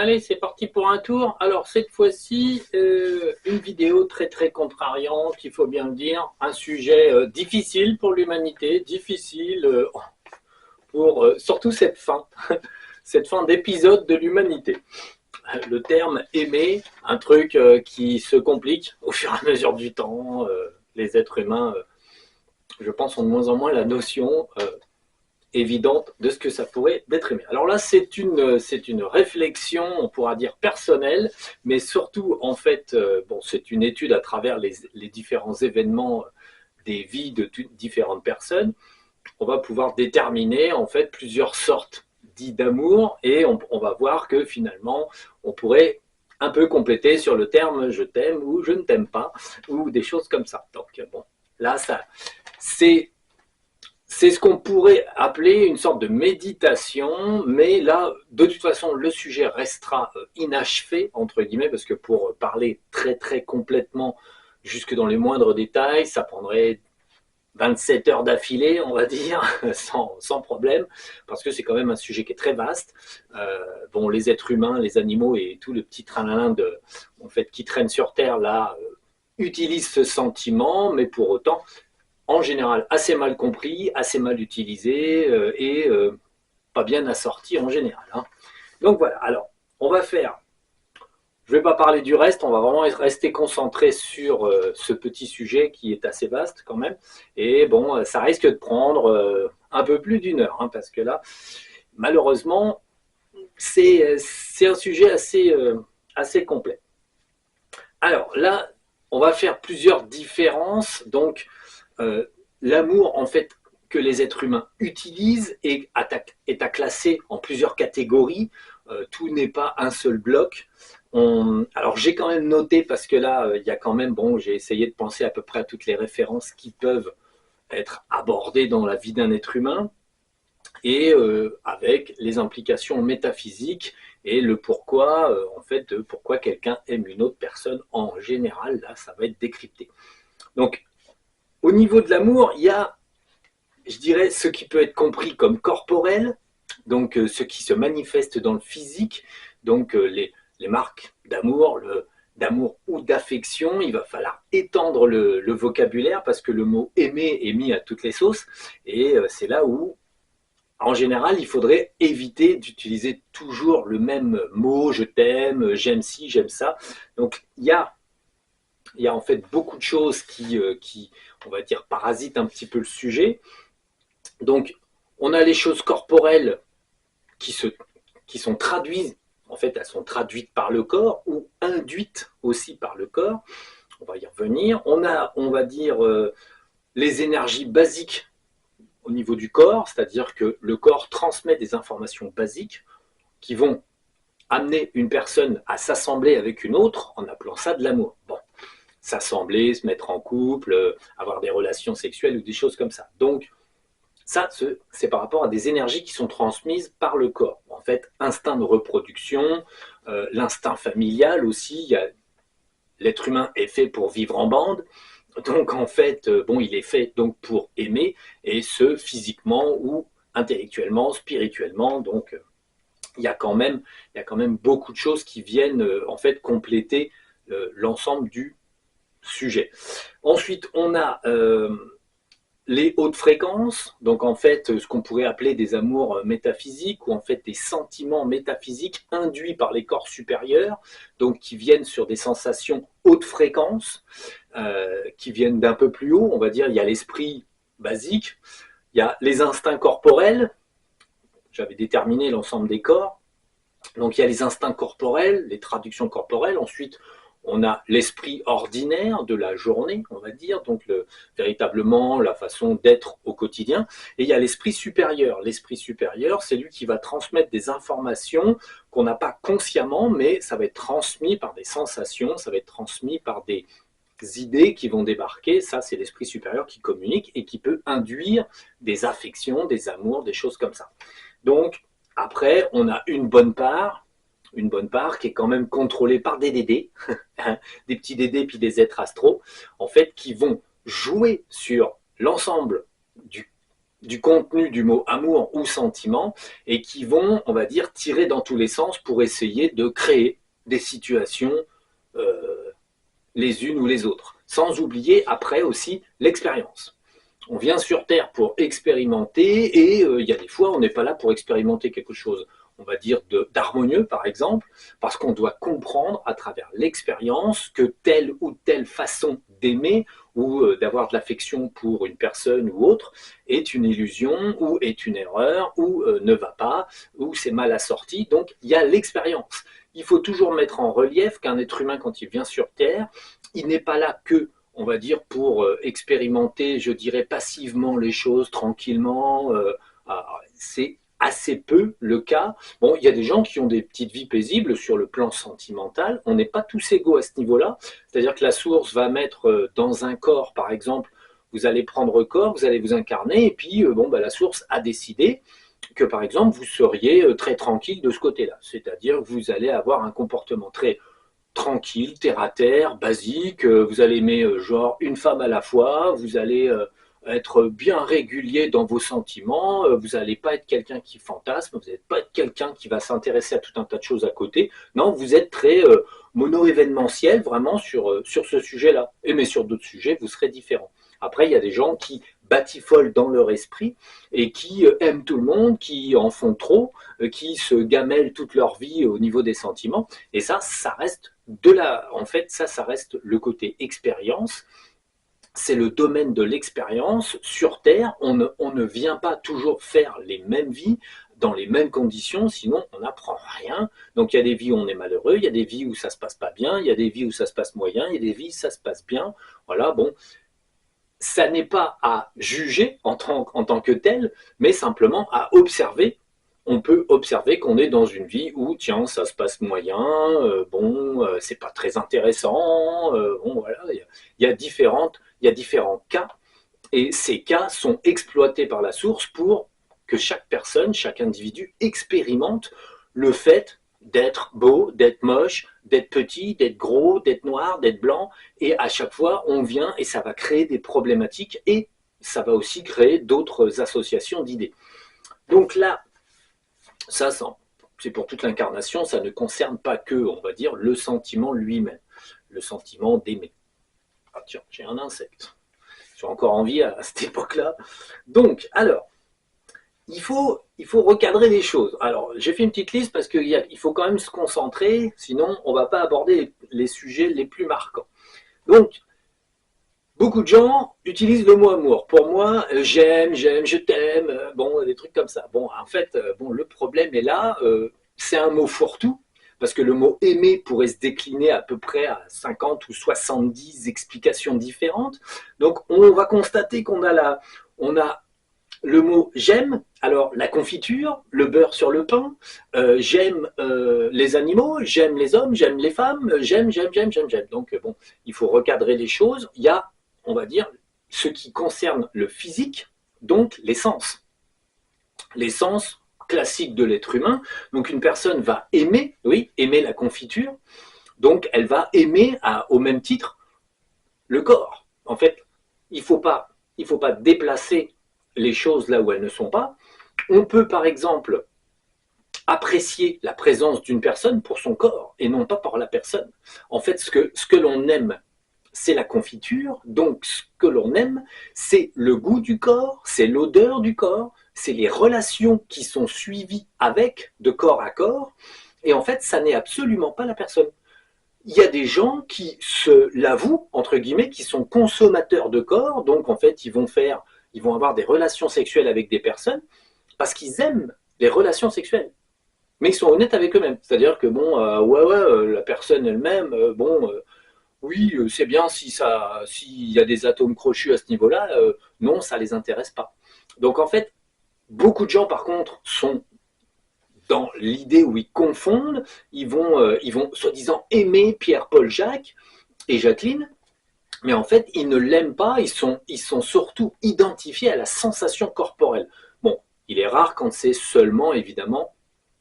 Allez, c'est parti pour un tour. Alors, cette fois-ci, une vidéo très contrariante, il faut bien le dire. Un sujet difficile pour l'humanité, difficile pour surtout cette fin d'épisode de l'humanité. Le terme aimer, un truc qui se complique au fur et à mesure du temps. Les êtres humains, je pense, ont de moins en moins la notion évidente de ce que ça pourrait d'être aimé. Alors là, c'est une réflexion, on pourra dire personnelle, mais surtout, en fait, bon, c'est une étude à travers les différents événements des vies de différentes personnes. On va pouvoir déterminer, en fait, plusieurs sortes dits d'amour, et on va voir que finalement, on pourrait un peu compléter sur le terme je t'aime ou je ne t'aime pas, ou des choses comme ça. Donc, bon, là, c'est ce qu'on pourrait appeler une sorte de méditation, mais là, de toute façon, le sujet restera inachevé, entre guillemets, parce que pour parler très complètement, jusque dans les moindres détails, ça prendrait 27 heures d'affilée, on va dire, sans problème, parce que c'est quand même un sujet qui est très vaste. Bon, les êtres humains, les animaux et tout le petit train en fait, qui traîne sur Terre, là, utilisent ce sentiment, mais pour autant, en général assez mal compris, assez mal utilisé et pas bien assorti en général. Hein. Donc voilà, alors on va faire, je ne vais pas parler du reste, on va vraiment rester concentré sur ce petit sujet qui est assez vaste quand même. Et bon, ça risque de prendre un peu plus d'une heure, hein, parce que là, malheureusement, c'est un sujet assez complet. Alors là, on va faire plusieurs différences, donc l'amour, en fait, que les êtres humains utilisent est à classer en plusieurs catégories. Tout n'est pas un seul bloc. Alors j'ai quand même noté, parce que là, il y a quand même, bon, j'ai essayé de penser à peu près à toutes les références qui peuvent être abordées dans la vie d'un être humain, et avec les implications métaphysiques et le pourquoi, en fait, de pourquoi quelqu'un aime une autre personne en général. Là, ça va être décrypté. Donc, au niveau de l'amour, il y a, je dirais, ce qui peut être compris comme corporel, donc ce qui se manifeste dans le physique, donc les marques d'amour ou d'affection. Il va falloir étendre le vocabulaire, parce que le mot aimer est mis à toutes les sauces, et c'est là où, en général, il faudrait éviter d'utiliser toujours le même mot, je t'aime, j'aime ci, j'aime ça. Donc il y a en fait beaucoup de choses qui, on va dire, parasitent un petit peu le sujet. Donc, on a les choses corporelles qui, qui sont traduites, en fait, elles sont traduites par le corps ou induites aussi par le corps. On va y revenir. On a, on va dire, les énergies basiques au niveau du corps, c'est-à-dire que le corps transmet des informations basiques qui vont amener une personne à s'assembler avec une autre, en appelant ça de l'amour. Bon, s'assembler, se mettre en couple, avoir des relations sexuelles ou des choses comme ça. Donc, ça, c'est par rapport à des énergies qui sont transmises par le corps. En fait, instinct de reproduction, l'instinct familial aussi. L'être humain est fait pour vivre en bande. Donc, en fait, bon, il est fait donc pour aimer, et ce, physiquement ou intellectuellement, spirituellement. Donc, il y a quand même beaucoup de choses qui viennent en fait compléter l'ensemble du sujet. Ensuite, on a les hautes fréquences, donc en fait ce qu'on pourrait appeler des amours métaphysiques, ou en fait des sentiments métaphysiques induits par les corps supérieurs, donc qui viennent sur des sensations haute fréquence, qui viennent d'un peu plus haut, on va dire. Il y a l'esprit basique, il y a les instincts corporels, j'avais déterminé l'ensemble des corps, donc il y a les instincts corporels, les traductions corporelles. Ensuite, on a l'esprit ordinaire de la journée, on va dire, donc véritablement la façon d'être au quotidien. Et il y a l'esprit supérieur. L'esprit supérieur, c'est lui qui va transmettre des informations qu'on n'a pas consciemment, mais ça va être transmis par des sensations, ça va être transmis par des idées qui vont débarquer. Ça, c'est l'esprit supérieur qui communique et qui peut induire des affections, des amours, des choses comme ça. Donc, après, on a une bonne part qui est quand même contrôlée par des dédés, des petits dédés puis des êtres astraux, en fait, qui vont jouer sur l'ensemble du contenu du mot amour ou sentiment et qui vont, on va dire, tirer dans tous les sens pour essayer de créer des situations les unes ou les autres. Sans oublier après aussi l'expérience. On vient sur Terre pour expérimenter et il y a des fois on n'est pas là pour expérimenter quelque chose, on va dire d'harmonieux par exemple, parce qu'on doit comprendre à travers l'expérience que telle ou telle façon d'aimer ou d'avoir de l'affection pour une personne ou autre est une illusion ou est une erreur ou ne va pas ou c'est mal assorti. Donc il y a l'expérience. Il faut toujours mettre en relief qu'un être humain quand il vient sur Terre, il n'est pas là que on va dire, pour expérimenter, je dirais, passivement les choses, tranquillement. C'est assez peu le cas. Bon, il y a des gens qui ont des petites vies paisibles sur le plan sentimental. On n'est pas tous égaux à ce niveau-là. C'est-à-dire que la source va mettre dans un corps, par exemple, vous allez prendre corps, vous allez vous incarner, et puis bon, bah, la source a décidé que, par exemple, vous seriez très tranquille de ce côté-là. C'est-à-dire que vous allez avoir un comportement très tranquille, terre à terre, basique. Vous allez aimer genre une femme à la fois. Vous allez être bien régulier dans vos sentiments. Vous n'allez pas être quelqu'un qui fantasme. Vous n'allez pas être quelqu'un qui va s'intéresser à tout un tas de choses à côté. Non, vous êtes très mono-événementiel vraiment sur ce sujet-là. Mais sur d'autres sujets, vous serez différent. Après, il y a des gens qui batifolent dans leur esprit et qui aiment tout le monde, qui en font trop, qui se gamellent toute leur vie au niveau des sentiments. Et ça reste en fait, ça reste le côté expérience. C'est le domaine de l'expérience. Sur Terre, on ne vient pas toujours faire les mêmes vies dans les mêmes conditions, sinon on n'apprend rien. Donc il y a des vies où on est malheureux, il y a des vies où ça se passe pas bien, il y a des vies où ça se passe moyen, il y a des vies où ça se passe bien. Voilà, bon, ça n'est pas à juger en tant que tel, mais simplement à observer. On peut observer qu'on est dans une vie où, tiens, ça se passe moyen, c'est pas très intéressant, bon, voilà, il y a différents cas, et ces cas sont exploités par la source pour que chaque personne, chaque individu expérimente le fait d'être beau, d'être moche, d'être petit, d'être gros, d'être noir, d'être blanc, et à chaque fois on vient et ça va créer des problématiques et ça va aussi créer d'autres associations d'idées. Donc là, ça c'est pour toute l'incarnation, ça ne concerne pas que, on va dire, le sentiment lui-même, le sentiment d'aimer. Ah tiens, j'ai un insecte. J'ai encore envie à cette époque-là. Donc, alors, il faut recadrer les choses. Alors, j'ai fait une petite liste parce qu'il faut quand même se concentrer, sinon on ne va pas aborder les sujets les plus marquants. Donc, beaucoup de gens utilisent le mot amour. Pour moi, j'aime, je t'aime, bon, des trucs comme ça. Bon, en fait, bon, le problème est là, c'est un mot fourre-tout, parce que le mot aimer pourrait se décliner à peu près à 50 ou 70 explications différentes. Donc, on va constater qu'on a le mot j'aime, alors la confiture, le beurre sur le pain, j'aime les animaux, j'aime les hommes, j'aime les femmes, j'aime. Donc bon, il faut recadrer les choses. Il y a, on va dire, ce qui concerne le physique, donc les sens. Les sens classiques de l'être humain. Donc une personne va aimer, oui, aimer la confiture, donc elle va aimer au même titre le corps. En fait, il faut pas déplacer les choses là où elles ne sont pas. On peut par exemple apprécier la présence d'une personne pour son corps et non pas par la personne. En fait, ce que l'on aime, c'est la confiture, donc ce que l'on aime, c'est le goût du corps, c'est l'odeur du corps, c'est les relations qui sont suivies avec, de corps à corps, et en fait, ça n'est absolument pas la personne. Il y a des gens qui se l'avouent, entre guillemets, qui sont consommateurs de corps, donc en fait, ils vont avoir des relations sexuelles avec des personnes parce qu'ils aiment les relations sexuelles. Mais ils sont honnêtes avec eux-mêmes. C'est-à-dire que bon, la personne elle-même, oui, c'est bien s'il y a des atomes crochus à ce niveau-là, non, ça les intéresse pas. Donc en fait, beaucoup de gens par contre sont dans l'idée où ils confondent, ils vont soi-disant aimer Pierre, Paul, Jacques et Jacqueline, mais en fait, ils ne l'aiment pas, ils sont surtout identifiés à la sensation corporelle. Bon, il est rare quand c'est seulement, évidemment,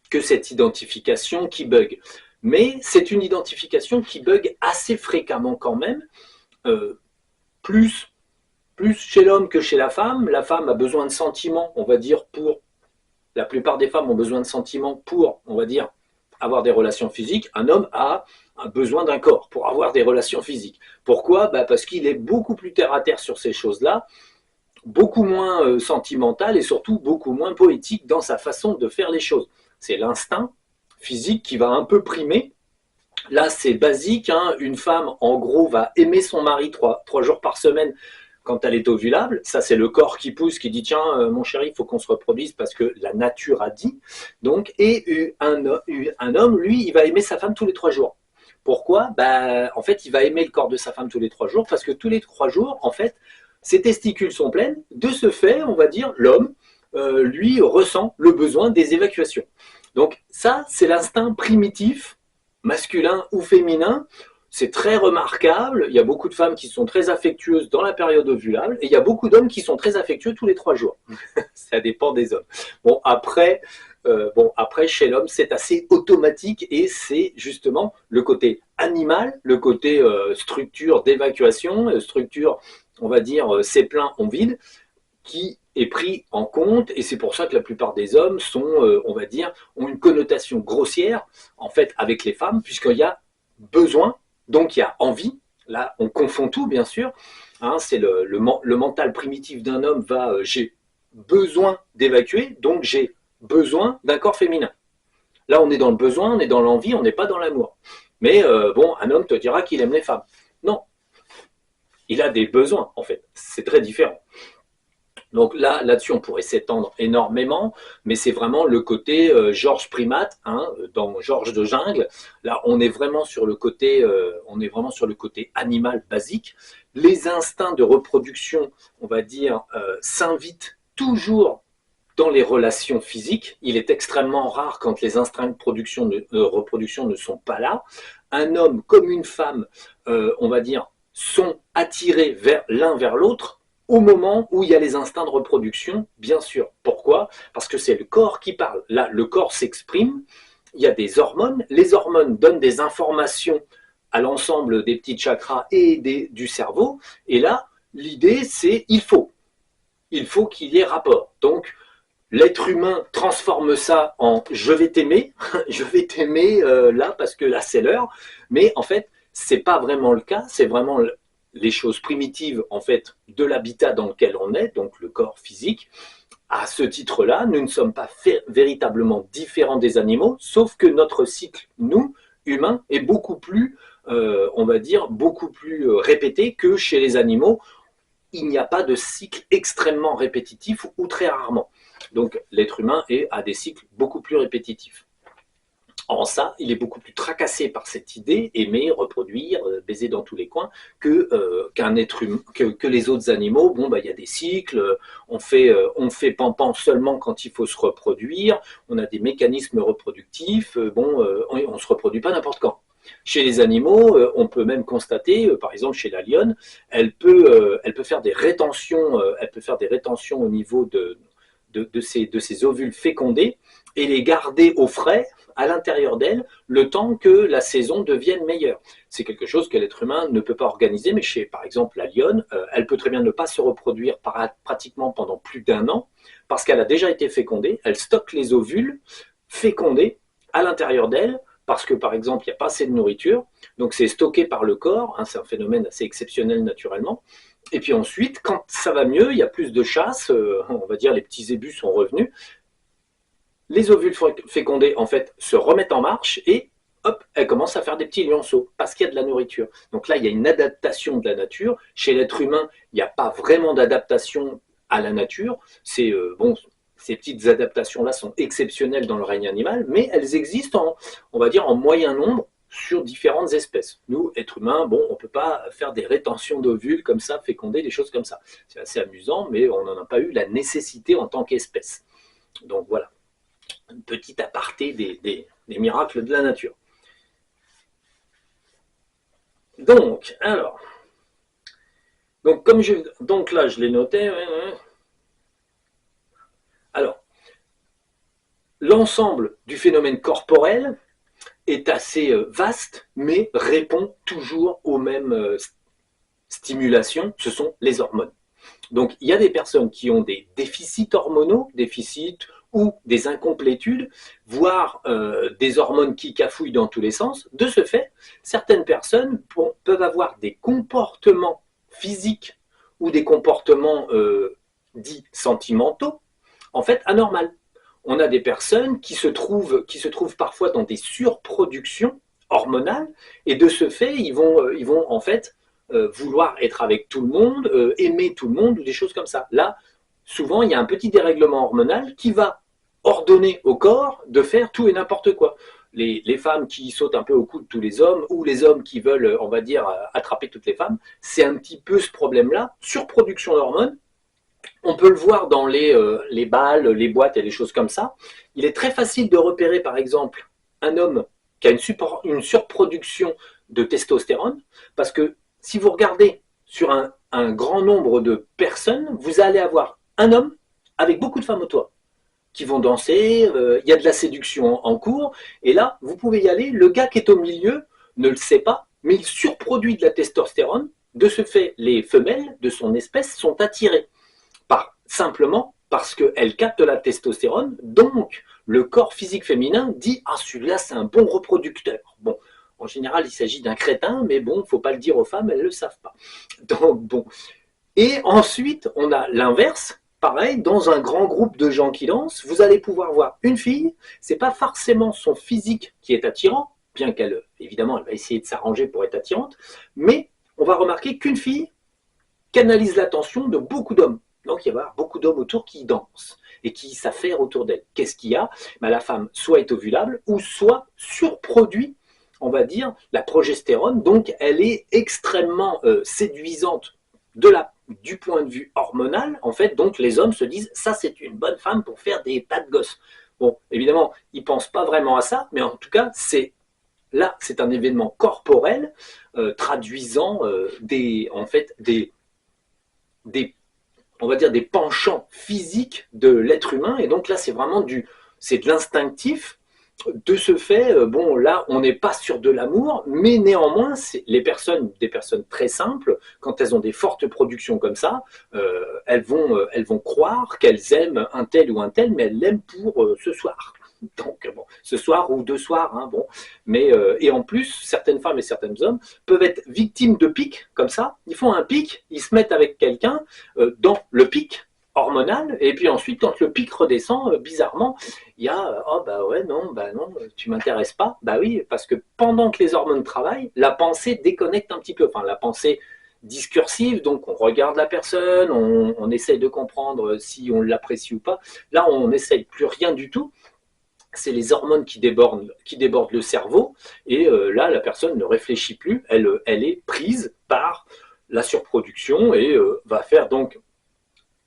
que cette identification qui bug. Mais c'est une identification qui bug assez fréquemment quand même, plus plus chez l'homme que chez la femme. La femme a besoin de sentiments, on va dire, la plupart des femmes ont besoin de sentiments pour, on va dire, avoir des relations physiques. Un homme a besoin d'un corps pour avoir des relations physiques. Pourquoi? Parce qu'il est beaucoup plus terre à terre sur ces choses-là, beaucoup moins sentimental et surtout beaucoup moins poétique dans sa façon de faire les choses. C'est l'instinct physique qui va un peu primer. Là, c'est basique, hein. Une femme, en gros, va aimer son mari trois jours par semaine quand elle est ovulable. Ça, c'est le corps qui pousse, qui dit tiens, mon chéri, il faut qu'on se reproduise parce que la nature a dit. Donc, et un homme, lui, il va aimer sa femme tous les 3 jours. Pourquoi? En fait, il va aimer le corps de sa femme tous les 3 jours parce que tous les 3 jours, en fait, ses testicules sont pleines. De ce fait, on va dire, l'homme, lui, ressent le besoin des évacuations. Donc ça, c'est l'instinct primitif, masculin ou féminin. C'est très remarquable. Il y a beaucoup de femmes qui sont très affectueuses dans la période ovulable et il y a beaucoup d'hommes qui sont très affectueux tous les 3 jours. Ça dépend des hommes. Après, chez l'homme, c'est assez automatique et c'est justement le côté animal, le côté structure d'évacuation, structure, on va dire, c'est plein, on vide, qui est pris en compte et c'est pour ça que la plupart des hommes sont, on va dire, ont une connotation grossière en fait avec les femmes puisqu'il y a besoin, donc il y a envie. Là, on confond tout bien sûr. Hein, c'est le mental primitif d'un homme va, j'ai besoin d'évacuer, donc j'ai besoin d'un corps féminin. Là, on est dans le besoin, on est dans l'envie, on n'est pas dans l'amour. Mais un homme te dira qu'il aime les femmes. Non, il a des besoins en fait. C'est très différent. Donc là-dessus, on pourrait s'étendre énormément, mais c'est vraiment le côté Georges Primate, hein, dans Georges de Jungle. Là, on est vraiment sur le côté, animal basique. Les instincts de reproduction, on va dire, s'invitent toujours dans les relations physiques. Il est extrêmement rare quand les instincts de reproduction ne sont pas là. Un homme comme une femme, on va dire, sont attirés l'un vers l'autre au moment où il y a les instincts de reproduction, bien sûr. Pourquoi? Parce que c'est le corps qui parle. Là, le corps s'exprime, il y a des hormones. Les hormones donnent des informations à l'ensemble des petits chakras et du cerveau. Et là, l'idée, c'est il faut qu'il y ait rapport. Donc, l'être humain transforme ça en je vais t'aimer, je vais t'aimer là parce que là c'est l'heure. Mais en fait, c'est pas vraiment le cas. C'est vraiment les choses primitives en fait de l'habitat dans lequel on est, donc le corps physique. À ce titre-là, nous ne sommes pas véritablement différents des animaux, sauf que notre cycle, nous, humains, est beaucoup plus, on va dire, beaucoup plus répété que chez les animaux. Il n'y a pas de cycle extrêmement répétitif ou très rarement. Donc l'être humain a des cycles beaucoup plus répétitifs. En ça, il est beaucoup plus tracassé par cette idée, aimer, reproduire, baiser dans tous les coins, qu'un être humain, que les autres animaux. Il y a des cycles, on fait pampan seulement quand il faut se reproduire, on a des mécanismes reproductifs, on ne se reproduit pas n'importe quand. Chez les animaux, on peut même constater, par exemple chez la lionne, elle peut faire des rétentions, au niveau de ces ovules fécondés et les garder au frais à l'intérieur d'elle le temps que la saison devienne meilleure. C'est quelque chose que l'être humain ne peut pas organiser, mais chez, par exemple, la lionne, elle peut très bien ne pas se reproduire pratiquement pendant plus d'1 an, parce qu'elle a déjà été fécondée, elle stocke les ovules fécondés à l'intérieur d'elle, parce que, par exemple, il n'y a pas assez de nourriture, donc c'est stocké par le corps, hein, c'est un phénomène assez exceptionnel naturellement. Et puis ensuite, quand ça va mieux, il y a plus de chasse, on va dire les petits zébus sont revenus, les ovules fécondés en fait se remettent en marche et hop, elles commencent à faire des petits lionceaux parce qu'il y a de la nourriture. Donc là, il y a une adaptation de la nature. Chez l'être humain, il n'y a pas vraiment d'adaptation à la nature. Ces petites adaptations-là sont exceptionnelles dans le règne animal, mais elles existent on va dire, en moyen nombre sur différentes espèces. Nous, êtres humains, on ne peut pas faire des rétentions d'ovules comme ça, féconder, des choses comme ça. C'est assez amusant, mais on n'en a pas eu la nécessité en tant qu'espèce. Donc voilà. Un petit aparté des miracles de la nature. Donc là, je l'ai noté. Alors, l'ensemble du phénomène corporel est assez vaste, mais répond toujours aux mêmes stimulations, ce sont les hormones. Donc, il y a des personnes qui ont des déficits hormonaux, déficits ou des incomplétudes, voire des hormones qui cafouillent dans tous les sens. De ce fait, certaines personnes peuvent avoir des comportements physiques ou des comportements dits sentimentaux, en fait, anormaux. On a des personnes qui se trouvent parfois dans des surproductions hormonales, et de ce fait, ils vont en fait vouloir être avec tout le monde, aimer tout le monde, ou des choses comme ça. Là, souvent, il y a un petit dérèglement hormonal qui va ordonner au corps de faire tout et n'importe quoi. Les femmes qui sautent un peu au cou de tous les hommes, ou les hommes qui veulent, on va dire, attraper toutes les femmes, c'est un petit peu ce problème-là, surproduction d'hormones. On peut le voir dans les balles, les boîtes et les choses comme ça. Il est très facile de repérer, par exemple, un homme qui a une surproduction de testostérone, parce que si vous regardez sur un grand nombre de personnes, vous allez avoir un homme avec beaucoup de femmes autour qui vont danser, il y a de la séduction en cours, et là, vous pouvez y aller, le gars qui est au milieu ne le sait pas, mais il surproduit de la testostérone, de ce fait, les femelles de son espèce sont attirées simplement parce qu'elle capte la testostérone, donc le corps physique féminin dit « Ah, celui-là, c'est un bon reproducteur ». Bon, en général, il s'agit d'un crétin, mais bon, il ne faut pas le dire aux femmes, elles ne le savent pas. Donc, bon. Et ensuite, on a l'inverse. Pareil, dans un grand groupe de gens qui dansent, vous allez pouvoir voir une fille, c'est pas forcément son physique qui est attirant, bien qu'elle, évidemment, elle va essayer de s'arranger pour être attirante, mais on va remarquer qu'une fille canalise l'attention de beaucoup d'hommes. Donc il va y avoir beaucoup d'hommes autour qui dansent et qui s'affairent autour d'elle. Qu'est-ce qu'il y a? La femme soit est ovulable ou soit surproduit, on va dire, la progestérone. Donc elle est extrêmement séduisante du point de vue hormonal. En fait, donc les hommes se disent ça c'est une bonne femme pour faire des tas de gosses. Bon, évidemment, ils ne pensent pas vraiment à ça, mais en tout cas, c'est un événement corporel traduisant en fait, on va dire des penchants physiques de l'être humain, et donc là c'est de l'instinctif. De ce fait, bon là on n'est pas sur de l'amour, mais néanmoins des personnes très simples, quand elles ont des fortes productions comme ça, elles vont croire qu'elles aiment un tel ou un tel, mais elles l'aiment pour ce soir. Donc bon, ce soir ou deux soirs, hein, bon. Mais et en plus, certaines femmes et certains hommes peuvent être victimes de pics comme ça. Ils font un pic, ils se mettent avec quelqu'un dans le pic hormonal, et puis ensuite, quand le pic redescend, bizarrement, il y a oh bah non, tu m'intéresses pas. Bah oui, parce que pendant que les hormones travaillent, la pensée déconnecte un petit peu. Enfin, la pensée discursive, donc on regarde la personne, on essaye de comprendre si on l'apprécie ou pas. Là, on n'essaye plus rien du tout. C'est les hormones qui débordent le cerveau, et là, la personne ne réfléchit plus, elle est prise par la surproduction, et va faire donc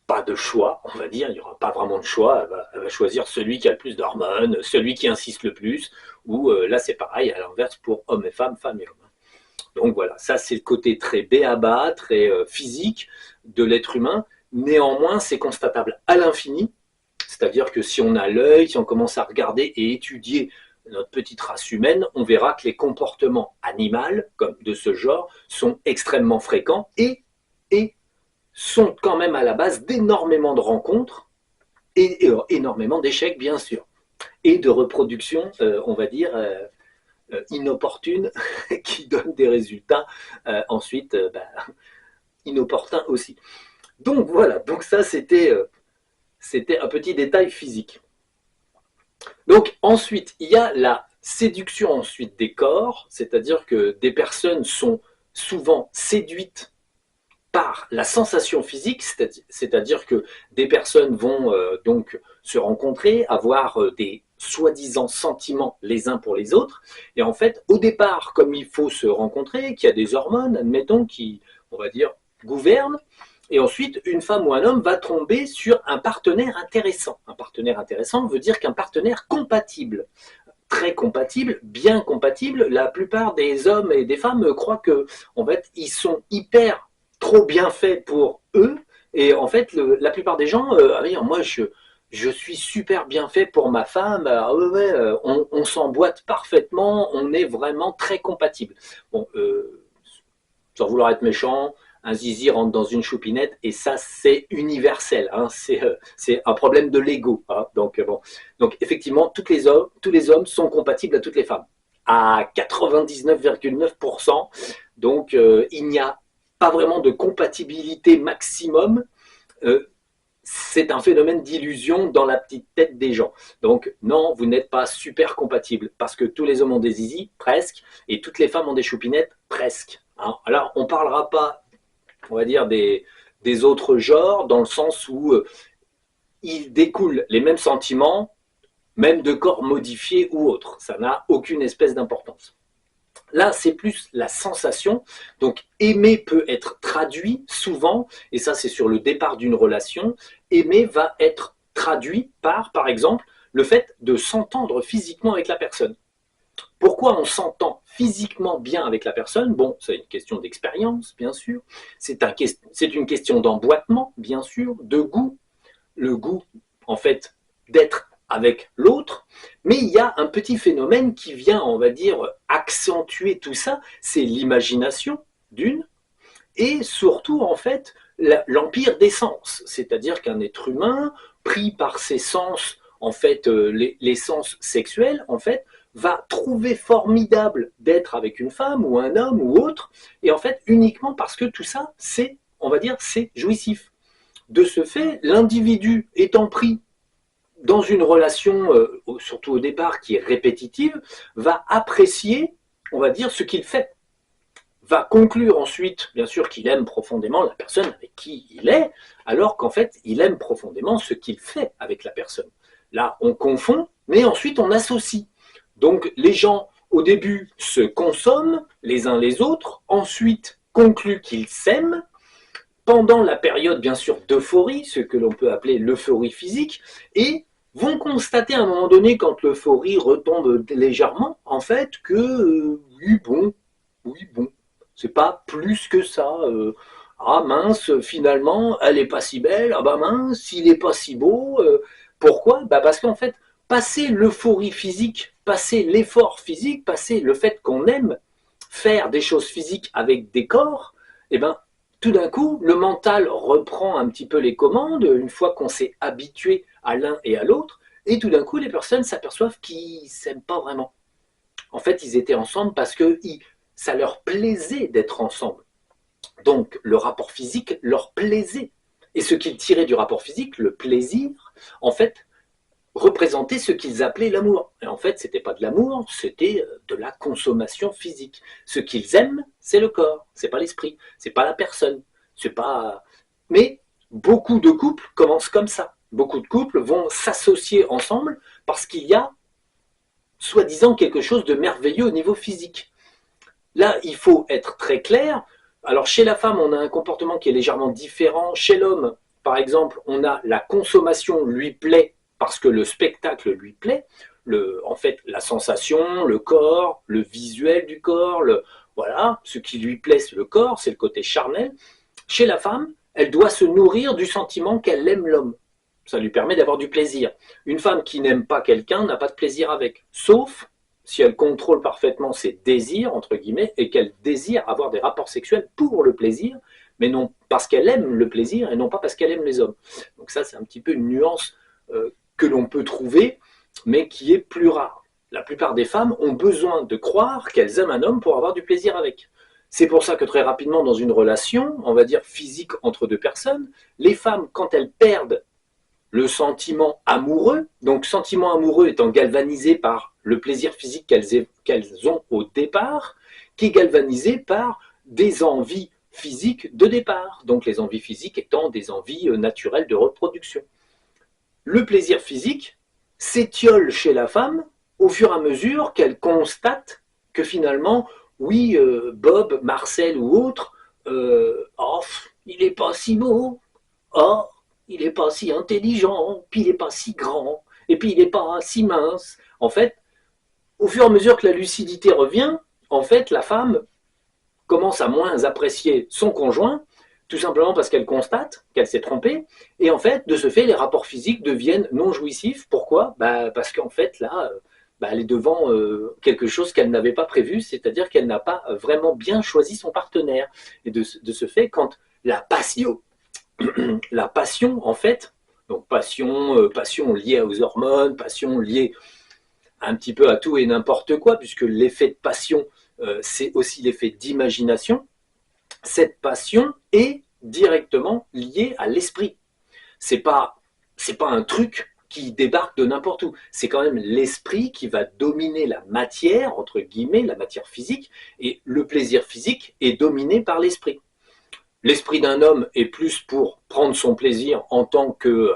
pas de choix, on va dire, il n'y aura pas vraiment de choix, elle va choisir celui qui a le plus d'hormones, celui qui insiste le plus, ou là c'est pareil, à l'inverse pour hommes et femmes, femmes et hommes. Donc voilà, ça c'est le côté très b.a.-ba, très physique de l'être humain. Néanmoins, c'est constatable à l'infini. C'est-à-dire que si on a l'œil, si on commence à regarder et étudier notre petite race humaine, on verra que les comportements animaux, comme de ce genre, sont extrêmement fréquents et sont quand même à la base d'énormément de rencontres et énormément d'échecs, bien sûr, et de reproduction, on va dire, inopportune, qui donnent des résultats ensuite inopportuns aussi. Donc voilà, donc ça c'était un petit détail physique. Donc ensuite, il y a la séduction ensuite des corps, c'est-à-dire que des personnes sont souvent séduites par la sensation physique, c'est-à-dire que des personnes vont donc se rencontrer, avoir des soi-disant sentiments les uns pour les autres, et en fait, au départ, comme il faut se rencontrer, qu'il y a des hormones, admettons, qui, on va dire, gouvernent, et ensuite, une femme ou un homme va tomber sur un partenaire intéressant. Un partenaire intéressant veut dire qu'un partenaire compatible, très compatible, bien compatible. La plupart des hommes et des femmes croient que, en fait, ils sont hyper trop bien faits pour eux. Et en fait, la plupart des gens, moi, je suis super bien fait pour ma femme. On s'emboîte parfaitement. On est vraiment très compatible. Bon, sans vouloir être méchant, un zizi rentre dans une choupinette, et ça, c'est universel. Hein, c'est un problème de l'ego. Hein, donc, bon. Donc, effectivement, tous les hommes sont compatibles à toutes les femmes. À 99,9%. Donc, il n'y a pas vraiment de compatibilité maximum. C'est un phénomène d'illusion dans la petite tête des gens. Donc non, vous n'êtes pas super compatibles, parce que tous les hommes ont des zizi, presque, et toutes les femmes ont des choupinettes, presque. Hein. Alors on ne parlera pas, on va dire, des autres genres, dans le sens où ils découlent les mêmes sentiments, même de corps modifiés ou autres. Ça n'a aucune espèce d'importance. Là, c'est plus la sensation. Donc, aimer peut être traduit souvent, et ça, c'est sur le départ d'une relation. Aimer va être traduit par exemple, le fait de s'entendre physiquement avec la personne. Pourquoi on s'entend physiquement bien avec la personne? Bon, c'est une question d'expérience, bien sûr. C'est une question d'emboîtement, bien sûr, de goût. Le goût, en fait, d'être avec l'autre, mais il y a un petit phénomène qui vient, on va dire, accentuer tout ça, c'est l'imagination, d'une, et surtout, en fait, l'empire des sens, c'est-à-dire qu'un être humain, pris par ses sens, en fait, les sens sexuels, en fait, va trouver formidable d'être avec une femme, ou un homme, ou autre, et en fait, uniquement parce que tout ça, c'est, on va dire, c'est jouissif. De ce fait, l'individu étant pris dans une relation, surtout au départ, qui est répétitive, va apprécier, on va dire, ce qu'il fait. Va conclure ensuite, bien sûr, qu'il aime profondément la personne avec qui il est, alors qu'en fait, il aime profondément ce qu'il fait avec la personne. Là, on confond, mais ensuite on associe. Donc les gens, au début, se consomment les uns les autres, ensuite concluent qu'ils s'aiment, pendant la période, bien sûr, d'euphorie, ce que l'on peut appeler l'euphorie physique, et vont constater à un moment donné, quand l'euphorie retombe légèrement, en fait, que oui, bon, c'est pas plus que ça. Ah mince, finalement, elle est pas si belle. Ah bah mince, il est pas si beau. Pourquoi? Bah parce qu'en fait, passer l'euphorie physique, passer l'effort physique, passer le fait qu'on aime faire des choses physiques avec des corps, eh ben, tout d'un coup, le mental reprend un petit peu les commandes, une fois qu'on s'est habitué à l'un et à l'autre, et tout d'un coup, les personnes s'aperçoivent qu'ils ne s'aiment pas vraiment. En fait, ils étaient ensemble parce que ça leur plaisait d'être ensemble. Donc, le rapport physique leur plaisait. Et ce qu'ils tiraient du rapport physique, le plaisir, en fait, représentait ce qu'ils appelaient l'amour. Et en fait, c'était pas de l'amour, c'était de la consommation physique. Ce qu'ils aiment, c'est le corps, c'est pas l'esprit, c'est pas la personne, c'est pas. Mais beaucoup de couples commencent comme ça. Beaucoup de couples vont s'associer ensemble parce qu'il y a, soi-disant, quelque chose de merveilleux au niveau physique. Là, il faut être très clair. Alors, chez la femme, on a un comportement qui est légèrement différent. Chez l'homme, par exemple, on a la consommation lui plaît parce que le spectacle lui plaît. En fait, la sensation, le corps, le visuel du corps, voilà, ce qui lui plaît, c'est le corps, c'est le côté charnel. Chez la femme, elle doit se nourrir du sentiment qu'elle aime l'homme. Ça lui permet d'avoir du plaisir. Une femme qui n'aime pas quelqu'un n'a pas de plaisir avec, sauf si elle contrôle parfaitement ses désirs, entre guillemets, et qu'elle désire avoir des rapports sexuels pour le plaisir, mais non parce qu'elle aime le plaisir et non pas parce qu'elle aime les hommes. Donc ça, c'est un petit peu une nuance que l'on peut trouver, mais qui est plus rare. La plupart des femmes ont besoin de croire qu'elles aiment un homme pour avoir du plaisir avec. C'est pour ça que très rapidement, dans une relation, on va dire physique entre deux personnes, les femmes, quand elles perdent le sentiment amoureux, donc sentiment amoureux étant galvanisé par le plaisir physique qu'elles ont au départ, qui est galvanisé par des envies physiques de départ, donc les envies physiques étant des envies naturelles de reproduction. Le plaisir physique s'étiole chez la femme au fur et à mesure qu'elle constate que finalement, oui, Bob, Marcel ou autre, oh, il n'est pas si beau, oh, il n'est pas si intelligent, puis il n'est pas si grand, et puis il n'est pas si mince. En fait, au fur et à mesure que la lucidité revient, en fait, la femme commence à moins apprécier son conjoint, tout simplement parce qu'elle constate qu'elle s'est trompée, et en fait, de ce fait, les rapports physiques deviennent non jouissifs. Pourquoi? Parce qu'en fait, là, bah, elle est devant quelque chose qu'elle n'avait pas prévu, c'est-à-dire qu'elle n'a pas vraiment bien choisi son partenaire. Et de ce fait, quand la passion en fait, donc passion liée aux hormones, passion liée un petit peu à tout et n'importe quoi, puisque l'effet de passion, c'est aussi l'effet d'imagination, cette passion est directement liée à l'esprit. C'est pas, c'est pas un truc qui débarque de n'importe où. C'est quand même l'esprit qui va dominer la matière, entre guillemets, la matière physique, et le plaisir physique est dominé par l'esprit. L'esprit d'un homme est plus pour prendre son plaisir en tant que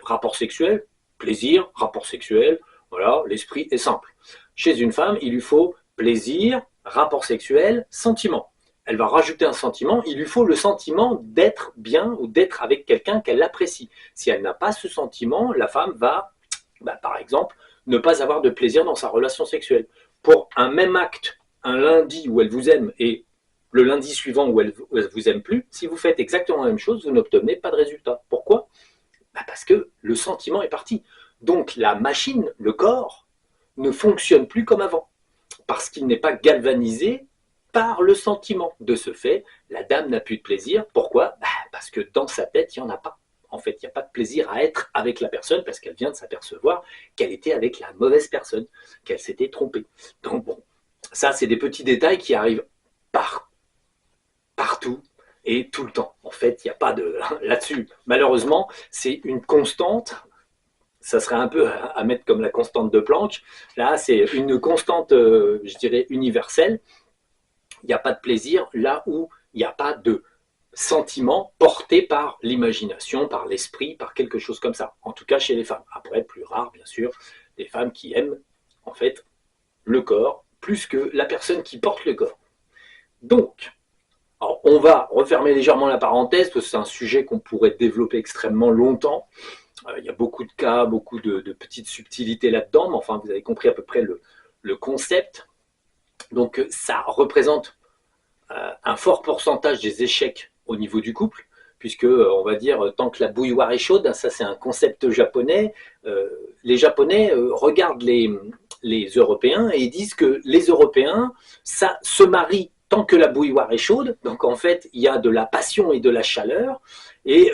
rapport sexuel, plaisir, rapport sexuel, voilà, l'esprit est simple. Chez une femme, il lui faut plaisir, rapport sexuel, sentiment. Elle va rajouter un sentiment, il lui faut le sentiment d'être bien ou d'être avec quelqu'un qu'elle apprécie. Si elle n'a pas ce sentiment, la femme va, par exemple, ne pas avoir de plaisir dans sa relation sexuelle. Pour un même acte, un lundi où elle vous aime et le lundi suivant où elle ne vous aime plus, si vous faites exactement la même chose, vous n'obtenez pas de résultat. Pourquoi? Parce que le sentiment est parti. Donc la machine, le corps, ne fonctionne plus comme avant, parce qu'il n'est pas galvanisé par le sentiment. De ce fait, la dame n'a plus de plaisir. Pourquoi? Parce que dans sa tête, il n'y en a pas. En fait, il n'y a pas de plaisir à être avec la personne parce qu'elle vient de s'apercevoir qu'elle était avec la mauvaise personne, qu'elle s'était trompée. Donc bon, ça c'est des petits détails qui arrivent partout et tout le temps. En fait, il n'y a pas de là-dessus. Malheureusement, c'est une constante. Ça serait un peu à mettre comme la constante de Planck. Là, c'est une constante, je dirais, universelle. Il n'y a pas de plaisir là où il n'y a pas de sentiment porté par l'imagination, par l'esprit, par quelque chose comme ça. En tout cas, chez les femmes. Après, plus rare, bien sûr, des femmes qui aiment, en fait, le corps plus que la personne qui porte le corps. Donc, alors, on va refermer légèrement la parenthèse, parce que c'est un sujet qu'on pourrait développer extrêmement longtemps. Il y a beaucoup de cas, beaucoup de petites subtilités là-dedans, mais enfin, vous avez compris à peu près le concept. Donc, ça représente un fort pourcentage des échecs au niveau du couple, puisque, on va dire, tant que la bouilloire est chaude, ça c'est un concept japonais, les Japonais regardent les Européens et ils disent que les Européens, ça se marient tant que la bouilloire est chaude, donc en fait, il y a de la passion et de la chaleur, et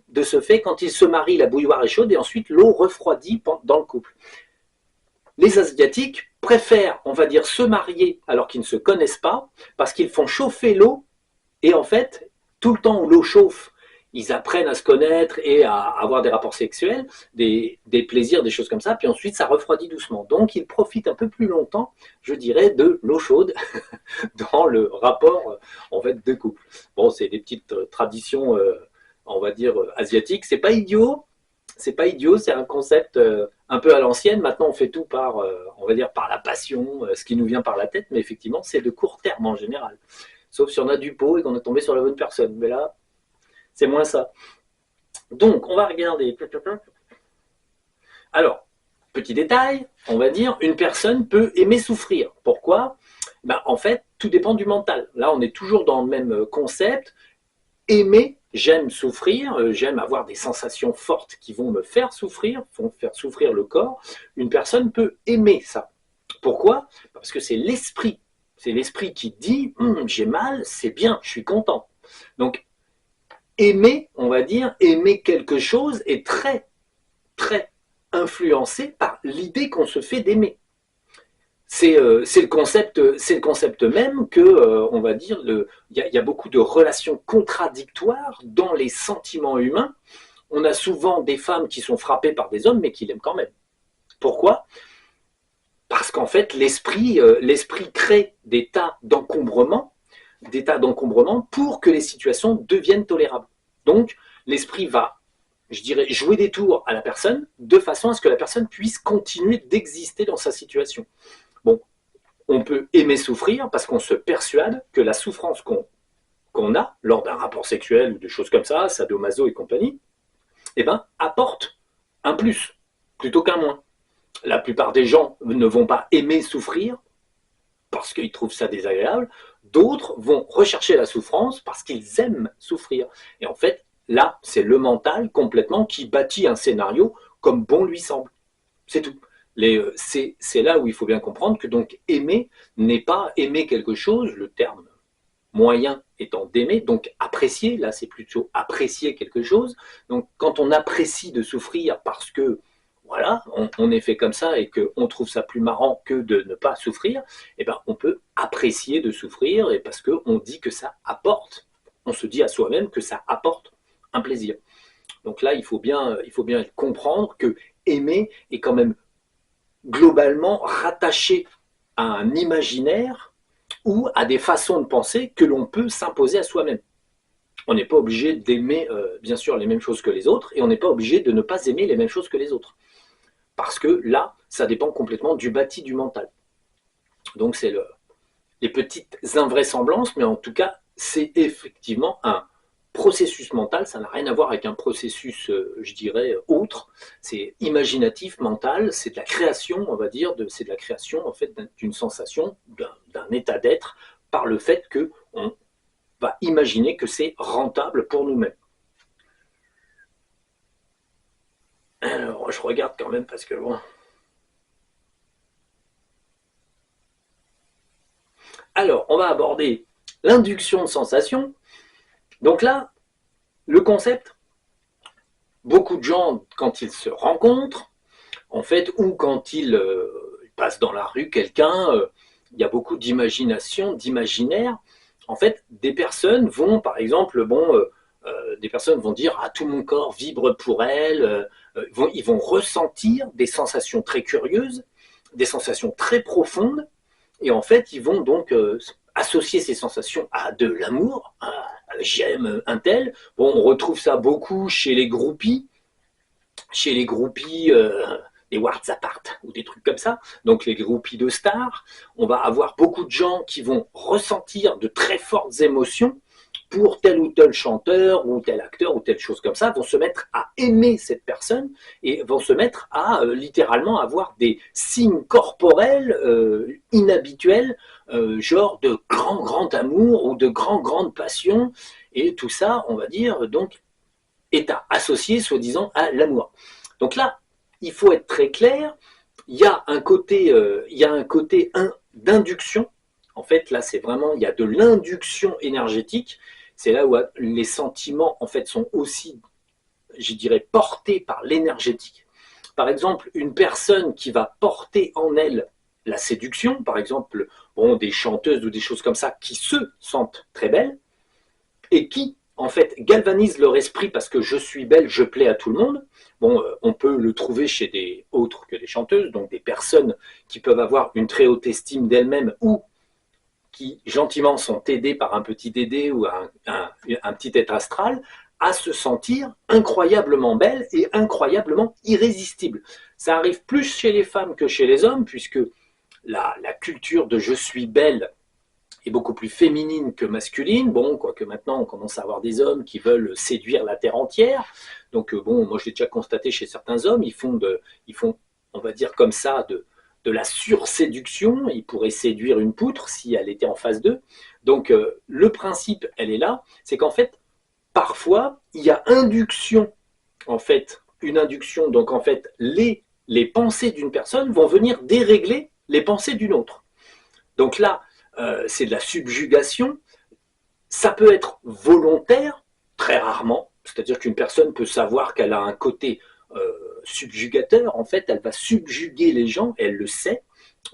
de ce fait, quand ils se marient, la bouilloire est chaude, et ensuite l'eau refroidit dans le couple. Les Asiatiques préfèrent, on va dire, se marier alors qu'ils ne se connaissent pas, parce qu'ils font chauffer l'eau, et en fait, tout le temps où l'eau chauffe, ils apprennent à se connaître et à avoir des rapports sexuels, des plaisirs, des choses comme ça, puis ensuite ça refroidit doucement. Donc ils profitent un peu plus longtemps, je dirais, de l'eau chaude dans le rapport en fait de couple. Bon, c'est des petites traditions, on va dire, asiatiques. C'est pas idiot, c'est un concept un peu à l'ancienne. Maintenant, on fait tout par, on va dire, par la passion, ce qui nous vient par la tête, mais effectivement, c'est de court terme en général. Sauf si on a du pot et qu'on est tombé sur la bonne personne. Mais là, c'est moins ça. Donc, on va regarder. Alors, petit détail, on va dire, une personne peut aimer souffrir. Pourquoi? En fait, tout dépend du mental. Là, on est toujours dans le même concept. Aimer, j'aime souffrir, j'aime avoir des sensations fortes qui vont me faire souffrir le corps. Une personne peut aimer ça. Pourquoi? Parce que c'est l'esprit. C'est l'esprit qui dit j'ai mal, c'est bien, je suis content. Donc, aimer, on va dire, aimer quelque chose est très, très influencé par l'idée qu'on se fait d'aimer. C'est le concept même que, on va dire, il y a beaucoup de relations contradictoires dans les sentiments humains. On a souvent des femmes qui sont frappées par des hommes, mais qui l'aiment quand même. Pourquoi? Parce qu'en fait, l'esprit crée des tas d'encombrements pour que les situations deviennent tolérables. Donc, l'esprit va, je dirais, jouer des tours à la personne de façon à ce que la personne puisse continuer d'exister dans sa situation. Bon, on peut aimer souffrir parce qu'on se persuade que la souffrance qu'on a lors d'un rapport sexuel ou de choses comme ça, sadomaso et compagnie, apporte un plus plutôt qu'un moins. La plupart des gens ne vont pas aimer souffrir parce qu'ils trouvent ça désagréable. D'autres vont rechercher la souffrance parce qu'ils aiment souffrir. Et en fait, là, c'est le mental complètement qui bâtit un scénario comme bon lui semble. C'est tout. C'est là où il faut bien comprendre que donc aimer n'est pas aimer quelque chose, le terme moyen étant d'aimer, donc apprécier, là c'est plutôt apprécier quelque chose. Donc quand on apprécie de souffrir parce que voilà, on est fait comme ça et qu'on trouve ça plus marrant que de ne pas souffrir, eh ben on peut apprécier de souffrir et parce qu'on dit que ça apporte, on se dit à soi-même que ça apporte un plaisir. Donc là, il faut bien comprendre que aimer est quand même globalement rattaché à un imaginaire ou à des façons de penser que l'on peut s'imposer à soi-même. On n'est pas obligé d'aimer, bien sûr, les mêmes choses que les autres, et on n'est pas obligé de ne pas aimer les mêmes choses que les autres. Parce que là, ça dépend complètement du bâti du mental. Donc c'est les petites invraisemblances, mais en tout cas, c'est effectivement un processus mental, ça n'a rien à voir avec un processus, je dirais, autre. C'est imaginatif, mental, c'est de la création, on va dire, c'est de la création en fait d'une sensation, d'un état d'être, par le fait qu'on va imaginer que c'est rentable pour nous-mêmes. Alors, je regarde quand même parce que bon. Alors, on va aborder l'induction de sensation. Donc là, le concept, beaucoup de gens, quand ils se rencontrent, en fait, ou quand ils passent dans la rue quelqu'un, il y a beaucoup d'imagination, d'imaginaire. En fait, des personnes vont, par exemple, des personnes vont dire ah tout mon corps vibre pour elle, ils vont ressentir des sensations très curieuses, des sensations très profondes, et en fait, ils vont donc associer ces sensations à de l'amour, à j'aime un tel. Bon, on retrouve ça beaucoup chez les groupies des Warzapart ou des trucs comme ça, donc les groupies de stars. On va avoir beaucoup de gens qui vont ressentir de très fortes émotions pour tel ou tel chanteur ou tel acteur ou telle chose comme ça, vont se mettre à aimer cette personne et vont se mettre à littéralement avoir des signes corporels inhabituels, genre de grand amour ou de grande passion, et tout ça, on va dire, donc est associé soi-disant à l'amour. Donc là, il faut être très clair, il y a un côté, d'induction. En fait, là, c'est vraiment, il y a de l'induction énergétique. C'est là où les sentiments, en fait, sont aussi, je dirais, portés par l'énergétique. Par exemple, une personne qui va porter en elle la séduction, par exemple, bon, des chanteuses ou des choses comme ça, qui se sentent très belles, et qui, en fait, galvanisent leur esprit parce que je suis belle, je plais à tout le monde. Bon, on peut le trouver chez des autres que des chanteuses, donc des personnes qui peuvent avoir une très haute estime d'elles-mêmes ou qui gentiment sont aidées par un petit Dédé ou un petit être astral à se sentir incroyablement belle et incroyablement irrésistible. Ça arrive plus chez les femmes que chez les hommes, puisque la culture de je suis belle est beaucoup plus féminine que masculine. Bon, quoique maintenant on commence à avoir des hommes qui veulent séduire la terre entière. Donc bon, moi je l'ai déjà constaté chez certains hommes, ils font, on va dire comme ça, de la surséduction. Ils pourraient séduire une poutre si elle était en face d'eux. Donc le principe, elle est là, c'est qu'en fait, parfois, il y a induction, en fait, une induction. Donc en fait, les pensées d'une personne vont venir dérégler les pensées d'une autre. Donc là, c'est de la subjugation. Ça peut être volontaire, très rarement. C'est-à-dire qu'une personne peut savoir qu'elle a un côté subjugateur. En fait, elle va subjuguer les gens, elle le sait,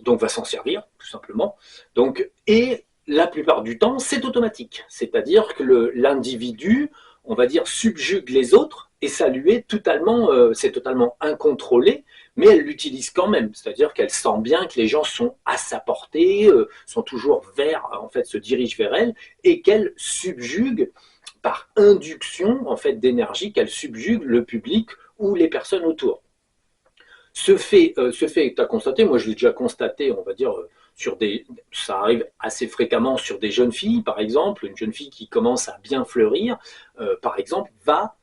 donc va s'en servir, tout simplement. Donc, et la plupart du temps, c'est automatique. C'est-à-dire que l'individu, on va dire, subjugue les autres et ça lui est totalement, c'est totalement incontrôlé, mais elle l'utilise quand même. C'est-à-dire qu'elle sent bien que les gens sont à sa portée, sont toujours en fait, se dirigent vers elle et qu'elle subjugue par induction en fait d'énergie, qu'elle subjugue le public ou les personnes autour. Ce fait est à constater, moi je l'ai déjà constaté, on va dire, ça arrive assez fréquemment sur des jeunes filles, par exemple, une jeune fille qui commence à bien fleurir, par exemple, va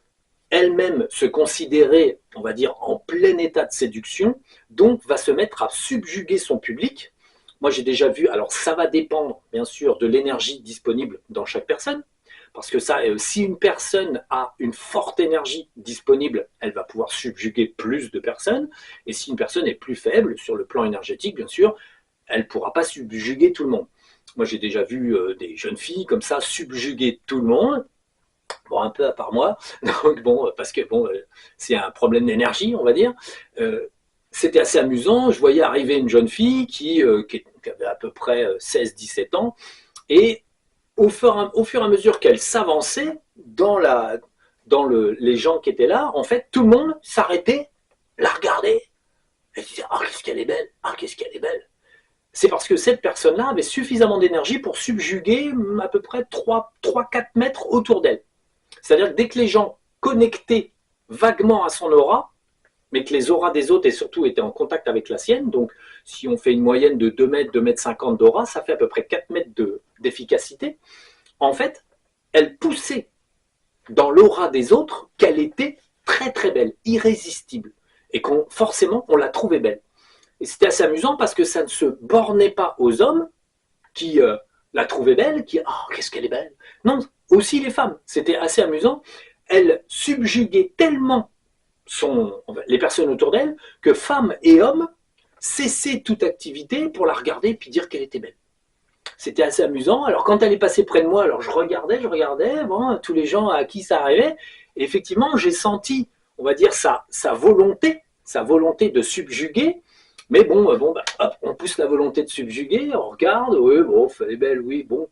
elle-même se considérer, on va dire, en plein état de séduction, donc va se mettre à subjuguer son public. Moi j'ai déjà vu, alors ça va dépendre bien sûr de l'énergie disponible dans chaque personne, parce que ça, si une personne a une forte énergie disponible, elle va pouvoir subjuguer plus de personnes, et si une personne est plus faible sur le plan énergétique, bien sûr, elle ne pourra pas subjuguer tout le monde. Moi, j'ai déjà vu des jeunes filles comme ça subjuguer tout le monde, bon, un peu à part moi, donc bon, parce que bon, c'est un problème d'énergie, on va dire. C'était assez amusant, je voyais arriver une jeune fille qui avait à peu près 16-17 ans, et au fur et à mesure qu'elle s'avançait les gens qui étaient là, en fait, tout le monde s'arrêtait, la regardait, et disait « Ah, qu'est-ce qu'elle est belle! Ah, qu'est-ce qu'elle est belle !» C'est parce que cette personne-là avait suffisamment d'énergie pour subjuguer à peu près 3-4 mètres autour d'elle. C'est-à-dire que dès que les gens connectaient vaguement à son aura, mais que les auras des autres et surtout étaient en contact avec la sienne, donc si on fait une moyenne de 2 mètres, 2 mètres 50 d'aura, ça fait à peu près 4 mètres d'efficacité. En fait, elle poussait dans l'aura des autres qu'elle était très très belle, irrésistible, et qu'on forcément on la trouvait belle. Et c'était assez amusant parce que ça ne se bornait pas aux hommes qui la trouvaient belle, qui « Oh, qu'est-ce qu'elle est belle !» Non, aussi les femmes. C'était assez amusant. Elle subjuguait tellement les personnes autour d'elle que femmes et hommes cessaient toute activité pour la regarder et puis dire qu'elle était belle. C'était assez amusant. Alors quand elle est passée près de moi, alors je regardais, bon, tous les gens à qui ça arrivait, et effectivement j'ai senti, on va dire, sa volonté de subjuguer. Mais bon, bah, hop, on pousse la volonté de subjuguer, on regarde, oui, bon, elle est belle, oui, bon,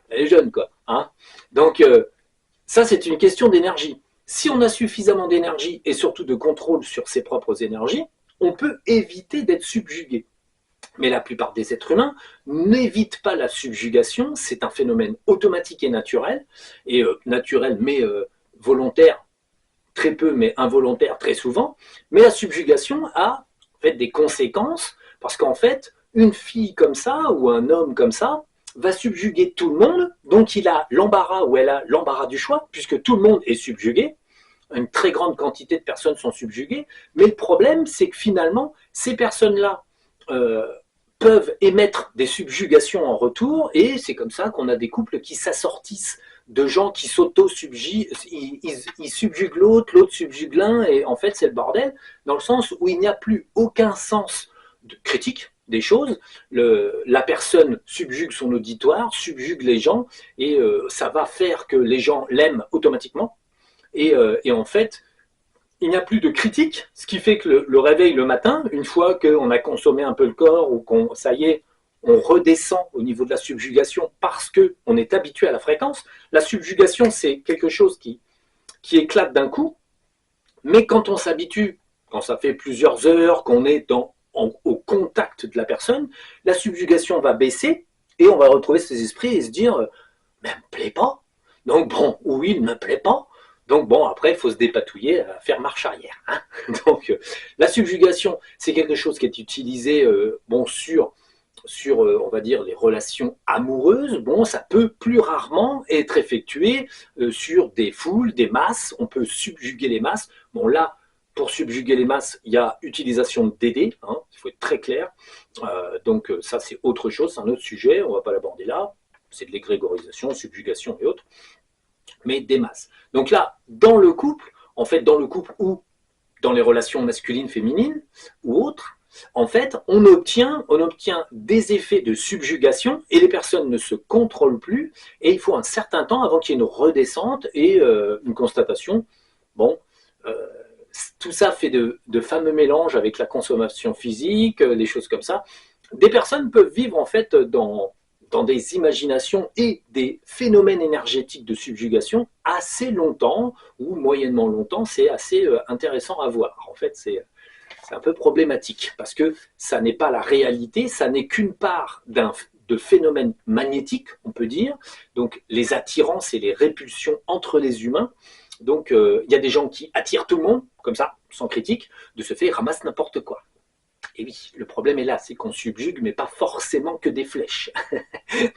elle est jeune, quoi. Hein. Donc, ça, c'est une question d'énergie. Si on a suffisamment d'énergie et surtout de contrôle sur ses propres énergies, on peut éviter d'être subjugué. Mais la plupart des êtres humains n'évitent pas la subjugation, c'est un phénomène automatique et naturel mais volontaire très peu, mais involontaire très souvent. Mais la subjugation a en fait des conséquences, parce qu'en fait, une fille comme ça ou un homme comme ça va subjuguer tout le monde, donc il a l'embarras ou elle a l'embarras du choix, puisque tout le monde est subjugué, une très grande quantité de personnes sont subjuguées, mais le problème, c'est que finalement, ces personnes-là peuvent émettre des subjugations en retour, et c'est comme ça qu'on a des couples qui s'assortissent de gens qui s'auto-subjuguent, ils subjuguent l'autre, l'autre subjugue l'un, et en fait c'est le bordel, dans le sens où il n'y a plus aucun sens de critique des choses, la personne subjugue son auditoire, subjugue les gens, et ça va faire que les gens l'aiment automatiquement, et en fait, il n'y a plus de critique, ce qui fait que le réveil le matin, une fois qu'on a consommé un peu le corps, ou qu'on, ça y est, on redescend au niveau de la subjugation parce qu'on est habitué à la fréquence. La subjugation, c'est quelque chose qui éclate d'un coup, mais quand on s'habitue, quand ça fait plusieurs heures qu'on est au contact de la personne, la subjugation va baisser et on va retrouver ses esprits et se dire « mais elle ne me plaît pas ». Donc bon, oui, il ne me plaît pas. Donc bon, après, il faut se dépatouiller, faire marche arrière. Hein. Donc la subjugation, c'est quelque chose qui est utilisé bon, sur on va dire, les relations amoureuses. Bon, ça peut plus rarement être effectué sur des foules, des masses. On peut subjuguer les masses. Bon, là, pour subjuguer les masses, il y a utilisation de DD, hein, il faut être très clair. Donc ça, c'est autre chose, c'est un autre sujet, on ne va pas l'aborder là. C'est de l'égrégorisation, subjugation et autres. Mais des masses. Donc là, dans le couple, en fait, dans le couple ou dans les relations masculines, féminines ou autres, en fait, on obtient des effets de subjugation et les personnes ne se contrôlent plus et il faut un certain temps avant qu'il y ait une redescente et une constatation. Bon, tout ça fait de fameux mélanges avec la consommation physique, des choses comme ça. Des personnes peuvent vivre en fait dans des imaginations et des phénomènes énergétiques de subjugation assez longtemps ou moyennement longtemps. C'est assez intéressant à voir. En fait, c'est un peu problématique parce que ça n'est pas la réalité, ça n'est qu'une part de phénomènes magnétiques, on peut dire, donc les attirances et les répulsions entre les humains. Donc il y a des gens qui attirent tout le monde, comme ça, sans critique, de ce fait, ils ramassent n'importe quoi. Et oui, le problème est là, c'est qu'on subjugue, mais pas forcément que des flèches.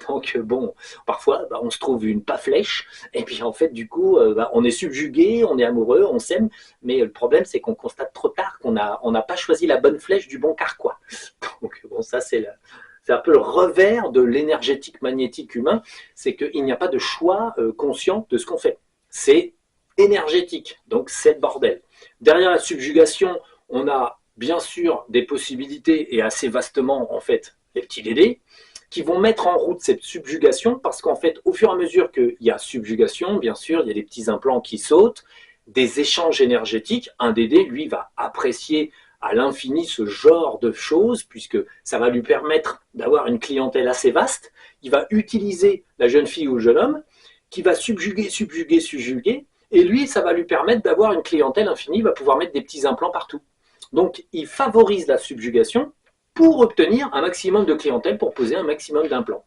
Donc bon, parfois, on se trouve une pas flèche, et puis en fait, du coup, on est subjugué, on est amoureux, on s'aime, mais le problème, c'est qu'on constate trop tard qu'on n'a pas choisi la bonne flèche du bon carquois. Donc bon, ça, c'est C'est un peu le revers de l'énergétique magnétique humain, c'est qu'il n'y a pas de choix conscient de ce qu'on fait. C'est énergétique, donc c'est le bordel. Derrière la subjugation, on a bien sûr des possibilités, et assez vastement en fait, les petits Dédés, qui vont mettre en route cette subjugation, parce qu'en fait, au fur et à mesure qu'il y a subjugation, bien sûr, il y a des petits implants qui sautent, des échanges énergétiques. Un Dédé, lui, va apprécier à l'infini ce genre de choses, puisque ça va lui permettre d'avoir une clientèle assez vaste. Il va utiliser la jeune fille ou le jeune homme, qui va subjuguer, subjuguer, subjuguer, et lui, ça va lui permettre d'avoir une clientèle infinie, il va pouvoir mettre des petits implants partout. Donc, il favorise la subjugation pour obtenir un maximum de clientèle, pour poser un maximum d'implants.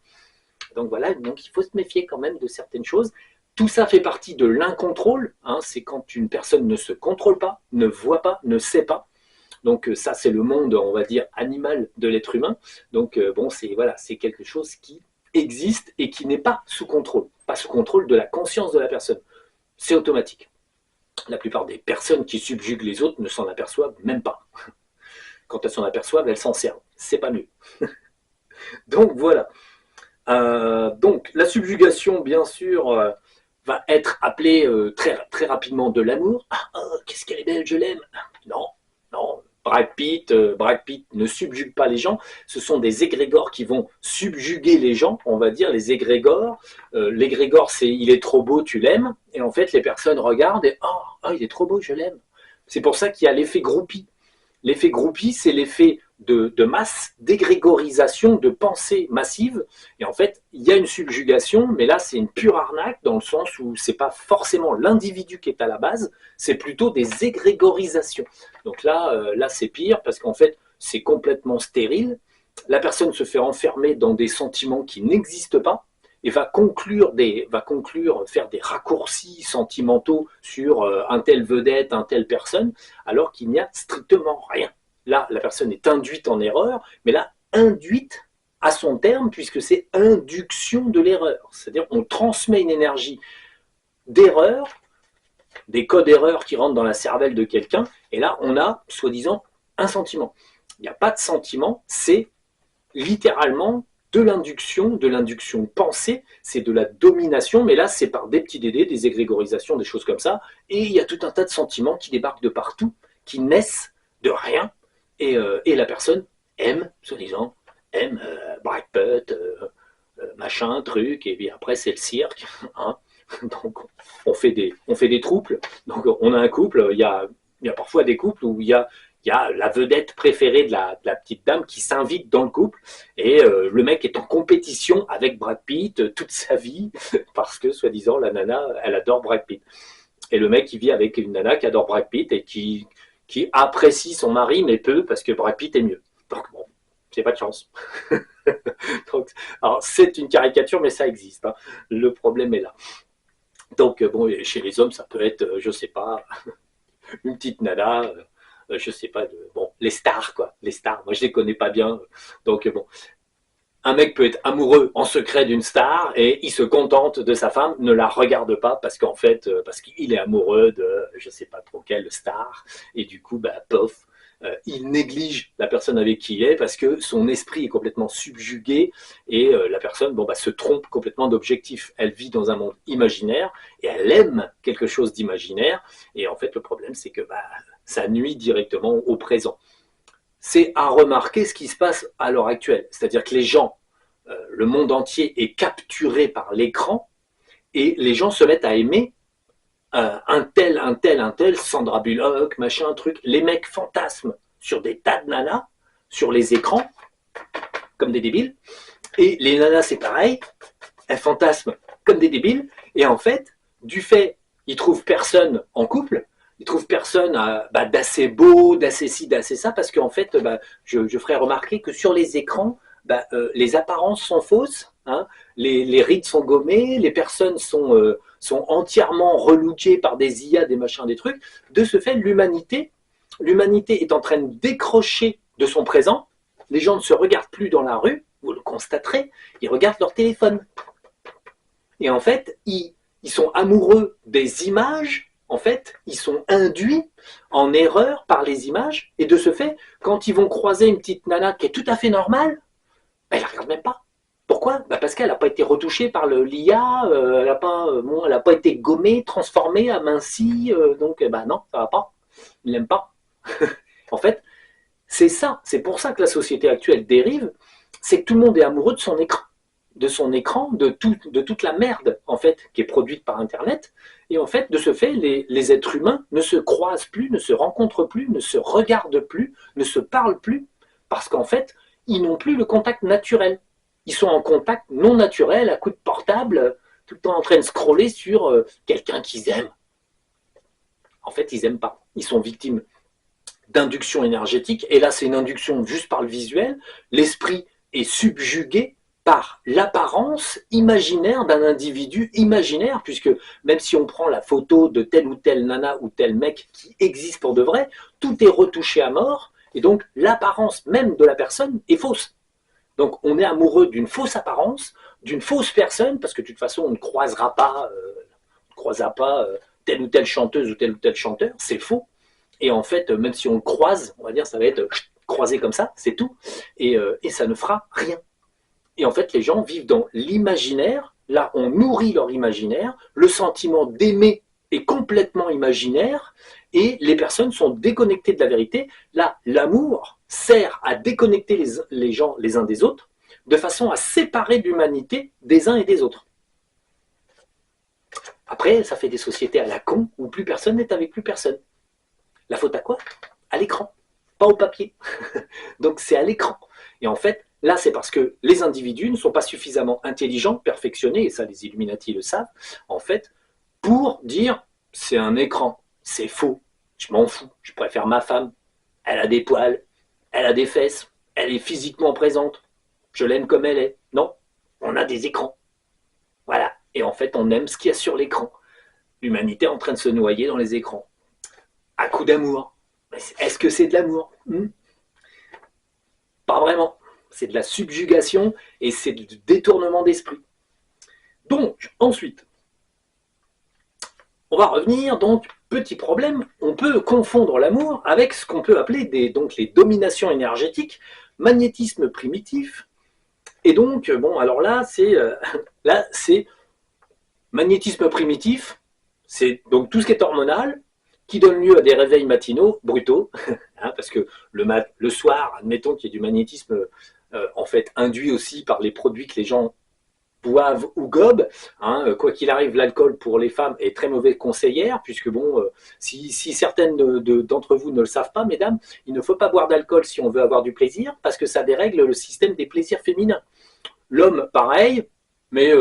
Donc voilà, donc il faut se méfier quand même de certaines choses. Tout ça fait partie de l'incontrôle, hein, c'est quand une personne ne se contrôle pas, ne voit pas, ne sait pas. Donc ça, c'est le monde, on va dire, animal de l'être humain. Donc bon, c'est voilà, c'est quelque chose qui existe et qui n'est pas sous contrôle de la conscience de la personne. C'est automatique. La plupart des personnes qui subjuguent les autres ne s'en aperçoivent même pas. Quand elles s'en aperçoivent, elles s'en servent. C'est pas mieux. Donc voilà. Donc la subjugation, bien sûr, va être appelée très, très rapidement de l'amour. Ah, oh, qu'est-ce qu'elle est belle, je l'aime. Non, non. Brad Pitt ne subjugue pas les gens. Ce sont des égrégores qui vont subjuguer les gens, on va dire, les égrégores. L'égrégore, c'est il est trop beau, tu l'aimes. Et en fait, les personnes regardent et oh, il est trop beau, je l'aime. C'est pour ça qu'il y a l'effet groupie. L'effet groupie, c'est l'effet de masse, d'égrégorisation, de pensée massive. Et en fait, il y a une subjugation, mais là, c'est une pure arnaque, dans le sens où c'est pas forcément l'individu qui est à la base, c'est plutôt des égrégorisations. Donc là c'est pire, parce qu'en fait, c'est complètement stérile. La personne se fait enfermer dans des sentiments qui n'existent pas, et va conclure, faire des raccourcis sentimentaux sur un tel vedette, un telle personne, alors qu'il n'y a strictement rien. Là, la personne est induite en erreur, mais là, induite à son terme, puisque c'est induction de l'erreur. C'est-à-dire on transmet une énergie d'erreur, des codes erreurs qui rentrent dans la cervelle de quelqu'un, et là, on a, soi-disant, un sentiment. Il n'y a pas de sentiment, c'est littéralement de l'induction pensée, c'est de la domination, mais là c'est par des petits Dédés, des égrégorisations, des choses comme ça, et il y a tout un tas de sentiments qui débarquent de partout, qui naissent de rien, et la personne aime, soi-disant, aime Brad Pitt, machin, truc, et puis après c'est le cirque, hein. Donc on fait des trouples, donc on a un couple, il y a parfois des couples où il y a la vedette préférée de la petite dame qui s'invite dans le couple, et le mec est en compétition avec Brad Pitt toute sa vie, parce que, soi-disant, la nana, elle adore Brad Pitt. Et le mec, il vit avec une nana qui adore Brad Pitt et qui apprécie son mari, mais peu, parce que Brad Pitt est mieux. Donc bon, c'est pas de chance. Donc, alors, c'est une caricature, mais ça existe, hein. Le problème est là. Donc bon, chez les hommes, ça peut être, je sais pas, une petite nana, je sais pas, bon, les stars, quoi, les stars, moi je les connais pas bien, donc bon, un mec peut être amoureux en secret d'une star et il se contente de sa femme, ne la regarde pas parce qu'en fait, parce qu'il est amoureux de, je sais pas trop quelle star, et du coup, bah, pof, il néglige la personne avec qui il est parce que son esprit est complètement subjugué, et la personne bon, bah, se trompe complètement d'objectif. Elle vit dans un monde imaginaire et elle aime quelque chose d'imaginaire, et en fait le problème c'est que bah, ça nuit directement au présent. C'est à remarquer ce qui se passe à l'heure actuelle, c'est-à-dire que les gens, le monde entier est capturé par l'écran, et les gens se mettent à aimer un tel, Sandra Bullock, machin, truc. Les mecs fantasment sur des tas de nanas, sur les écrans, comme des débiles. Et les nanas, c'est pareil, elles fantasment comme des débiles. Et en fait, du fait, ils trouvent personne en couple, ils trouvent personne d'assez beau, d'assez ci, d'assez ça, parce qu'en fait, je ferai remarquer que sur les écrans, les apparences sont fausses, hein, les rides sont gommées, les personnes sont entièrement relookées par des IA, des machins, des trucs. De ce fait, l'humanité est en train de décrocher de son présent. Les gens ne se regardent plus dans la rue, vous le constaterez, ils regardent leur téléphone. Et en fait, ils sont amoureux des images. En fait, ils sont induits en erreur par les images, et de ce fait, quand ils vont croiser une petite nana qui est tout à fait normale, Elle ne regarde même pas. Pourquoi? Parce qu'elle n'a pas été retouchée par l'IA, elle n'a pas été gommée, transformée, amincie, donc non, ça va pas. Il n'aime pas. En fait, c'est ça, c'est pour ça que la société actuelle dérive, c'est que tout le monde est amoureux de son écran, de toute la merde en fait qui est produite par Internet. Et en fait, de ce fait, les êtres humains ne se croisent plus, ne se rencontrent plus, ne se regardent plus, ne se parlent plus, parce qu'en fait, ils n'ont plus le contact naturel. Ils sont en contact non naturel, à coup de portable, tout le temps en train de scroller sur quelqu'un qu'ils aiment. En fait, ils n'aiment pas. Ils sont victimes d'induction énergétique, et là c'est une induction juste par le visuel, l'esprit est subjugué par l'apparence imaginaire d'un individu imaginaire, puisque même si on prend la photo de telle ou telle nana ou tel mec qui existe pour de vrai, tout est retouché à mort, et donc l'apparence même de la personne est fausse. Donc on est amoureux d'une fausse apparence, d'une fausse personne, parce que de toute façon on ne croisera pas, telle ou telle chanteuse ou tel chanteur, c'est faux. Et en fait, même si on le croise, on va dire, ça va être croisé comme ça, c'est tout. Et ça ne fera rien. Et en fait, les gens vivent dans l'imaginaire. Là, on nourrit leur imaginaire. Le sentiment d'aimer est complètement imaginaire. Et les personnes sont déconnectées de la vérité. Là, l'amour sert à déconnecter les gens les uns des autres, de façon à séparer l'humanité des uns et des autres. Après, ça fait des sociétés à la con, où plus personne n'est avec plus personne. La faute à quoi? À l'écran, pas au papier. Donc c'est à l'écran. Et en fait, là c'est parce que les individus ne sont pas suffisamment intelligents, perfectionnés, et ça les Illuminati le savent, en fait, pour dire c'est un écran, c'est faux, je m'en fous, je préfère ma femme, elle a des poils, elle a des fesses, elle est physiquement présente, je l'aime comme elle est. Non, on a des écrans. Voilà. Et en fait, on aime ce qu'il y a sur l'écran. L'humanité est en train de se noyer dans les écrans. À coup d'amour. Est-ce que c'est de l'amour? Pas vraiment. C'est de la subjugation et c'est du détournement d'esprit. Donc, ensuite, on va revenir, donc, petit problème, on peut confondre l'amour avec ce qu'on peut appeler donc, les dominations énergétiques, magnétisme primitif, et donc, bon, alors là, c'est magnétisme primitif, c'est donc tout ce qui est hormonal, qui donne lieu à des réveils matinaux brutaux, parce que le soir, admettons qu'il y ait du magnétisme en fait induit aussi par les produits que les gens boivent ou gobent. Quoi qu'il arrive, l'alcool pour les femmes est très mauvaise conseillère, puisque bon, si certaines d'entre vous ne le savent pas, mesdames, il ne faut pas boire d'alcool si on veut avoir du plaisir, parce que ça dérègle le système des plaisirs féminins. L'homme, pareil, mais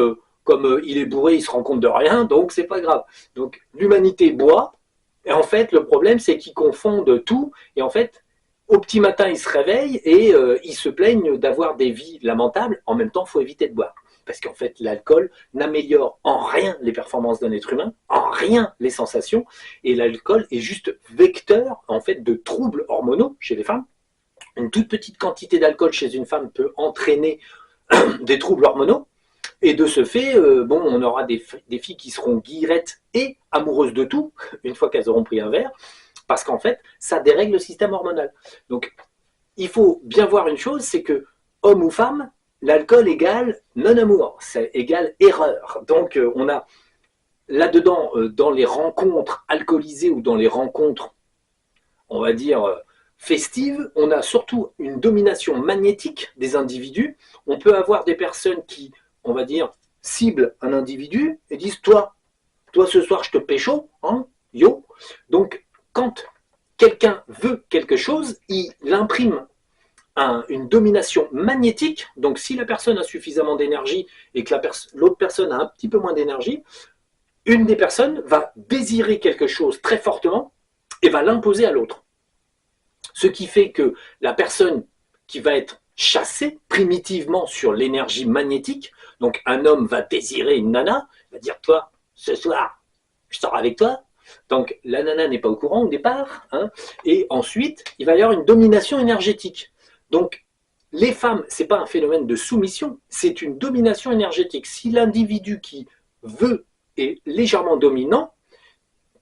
comme il est bourré, il se rend compte de rien, donc c'est pas grave. Donc l'humanité boit, et en fait, le problème, c'est qu'ils confondent tout. Et en fait, au petit matin, ils se réveillent et ils se plaignent d'avoir des vies lamentables. En même temps, il faut éviter de boire. Parce qu'en fait, l'alcool n'améliore en rien les performances d'un être humain, en rien les sensations. Et l'alcool est juste vecteur, en fait, de troubles hormonaux chez les femmes. Une toute petite quantité d'alcool chez une femme peut entraîner des troubles hormonaux. Et de ce fait, bon, on aura des filles qui seront guirettes et amoureuses de tout, une fois qu'elles auront pris un verre, parce qu'en fait, ça dérègle le système hormonal. Donc, il faut bien voir une chose, c'est que, homme ou femme, l'alcool égale non-amour, c'est égale erreur. Donc, on a là-dedans, dans les rencontres alcoolisées ou dans les rencontres, on va dire, festives, on a surtout une domination magnétique des individus. On peut avoir des personnes qui, on va dire, ciblent un individu et disent toi ce soir je te pécho, hein, yo. Donc quand quelqu'un veut quelque chose, il imprime une domination magnétique. Donc si la personne a suffisamment d'énergie et que l'autre personne a un petit peu moins d'énergie, une des personnes va désirer quelque chose très fortement et va l'imposer à l'autre. Ce qui fait que la personne qui va être chassée primitivement sur l'énergie magnétique, donc un homme va désirer une nana, va dire toi, ce soir, je sors avec toi. Donc la nana n'est pas au courant au départ, et ensuite il va y avoir une domination énergétique. Donc les femmes, ce n'est pas un phénomène de soumission, c'est une domination énergétique. Si l'individu qui veut est légèrement dominant,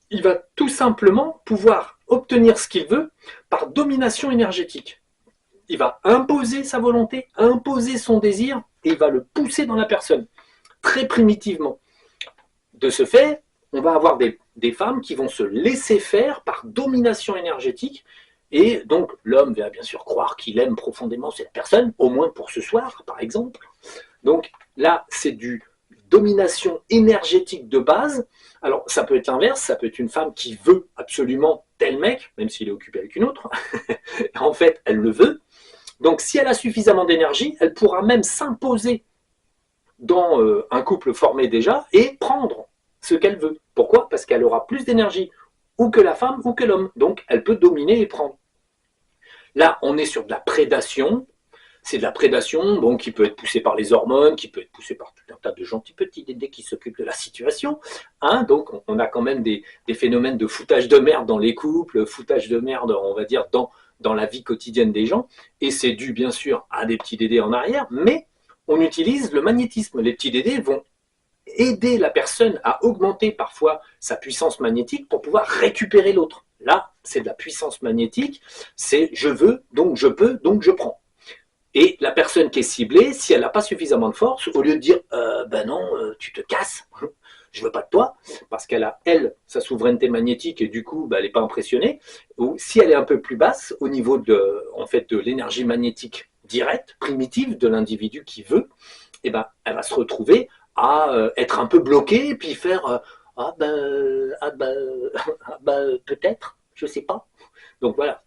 il va tout simplement pouvoir obtenir ce qu'il veut par domination énergétique. il va imposer sa volonté, imposer son désir, et il va le pousser dans la personne, très primitivement. De ce fait, on va avoir des femmes qui vont se laisser faire par domination énergétique, et donc l'homme va bien sûr croire qu'il aime profondément cette personne, au moins pour ce soir, par exemple. Donc là, c'est du domination énergétique de base. Alors ça peut être l'inverse, ça peut être une femme qui veut absolument tel mec, même s'il est occupé avec une autre. En fait, elle le veut. Donc si elle a suffisamment d'énergie, elle pourra même s'imposer dans un couple formé déjà et prendre ce qu'elle veut. Pourquoi? Parce qu'elle aura plus d'énergie, ou que la femme, ou que l'homme. Donc elle peut dominer et prendre. Là, on est sur de la prédation. C'est de la prédation, bon, qui peut être poussée par les hormones, qui peut être poussée par tout un tas de gentils petits dédés qui s'occupent de la situation. Hein, donc, on a quand même des phénomènes de foutage de merde dans les couples, foutage de merde, on va dire, dans la vie quotidienne des gens. Et c'est dû, bien sûr, à des petits dédés en arrière, mais on utilise le magnétisme. Les petits dédés vont aider la personne à augmenter parfois sa puissance magnétique pour pouvoir récupérer l'autre. Là, c'est de la puissance magnétique, c'est je veux, donc je peux, donc je prends. Et la personne qui est ciblée, si elle n'a pas suffisamment de force, au lieu de dire ben non, tu te casses, je veux pas de toi, parce qu'elle a, elle, sa souveraineté magnétique et du coup, ben, elle n'est pas impressionnée, ou si elle est un peu plus basse au niveau de, en fait, de l'énergie magnétique directe, primitive de l'individu qui veut, eh ben, elle va se retrouver à être un peu bloquée et puis faire peut-être, je sais pas. Donc voilà,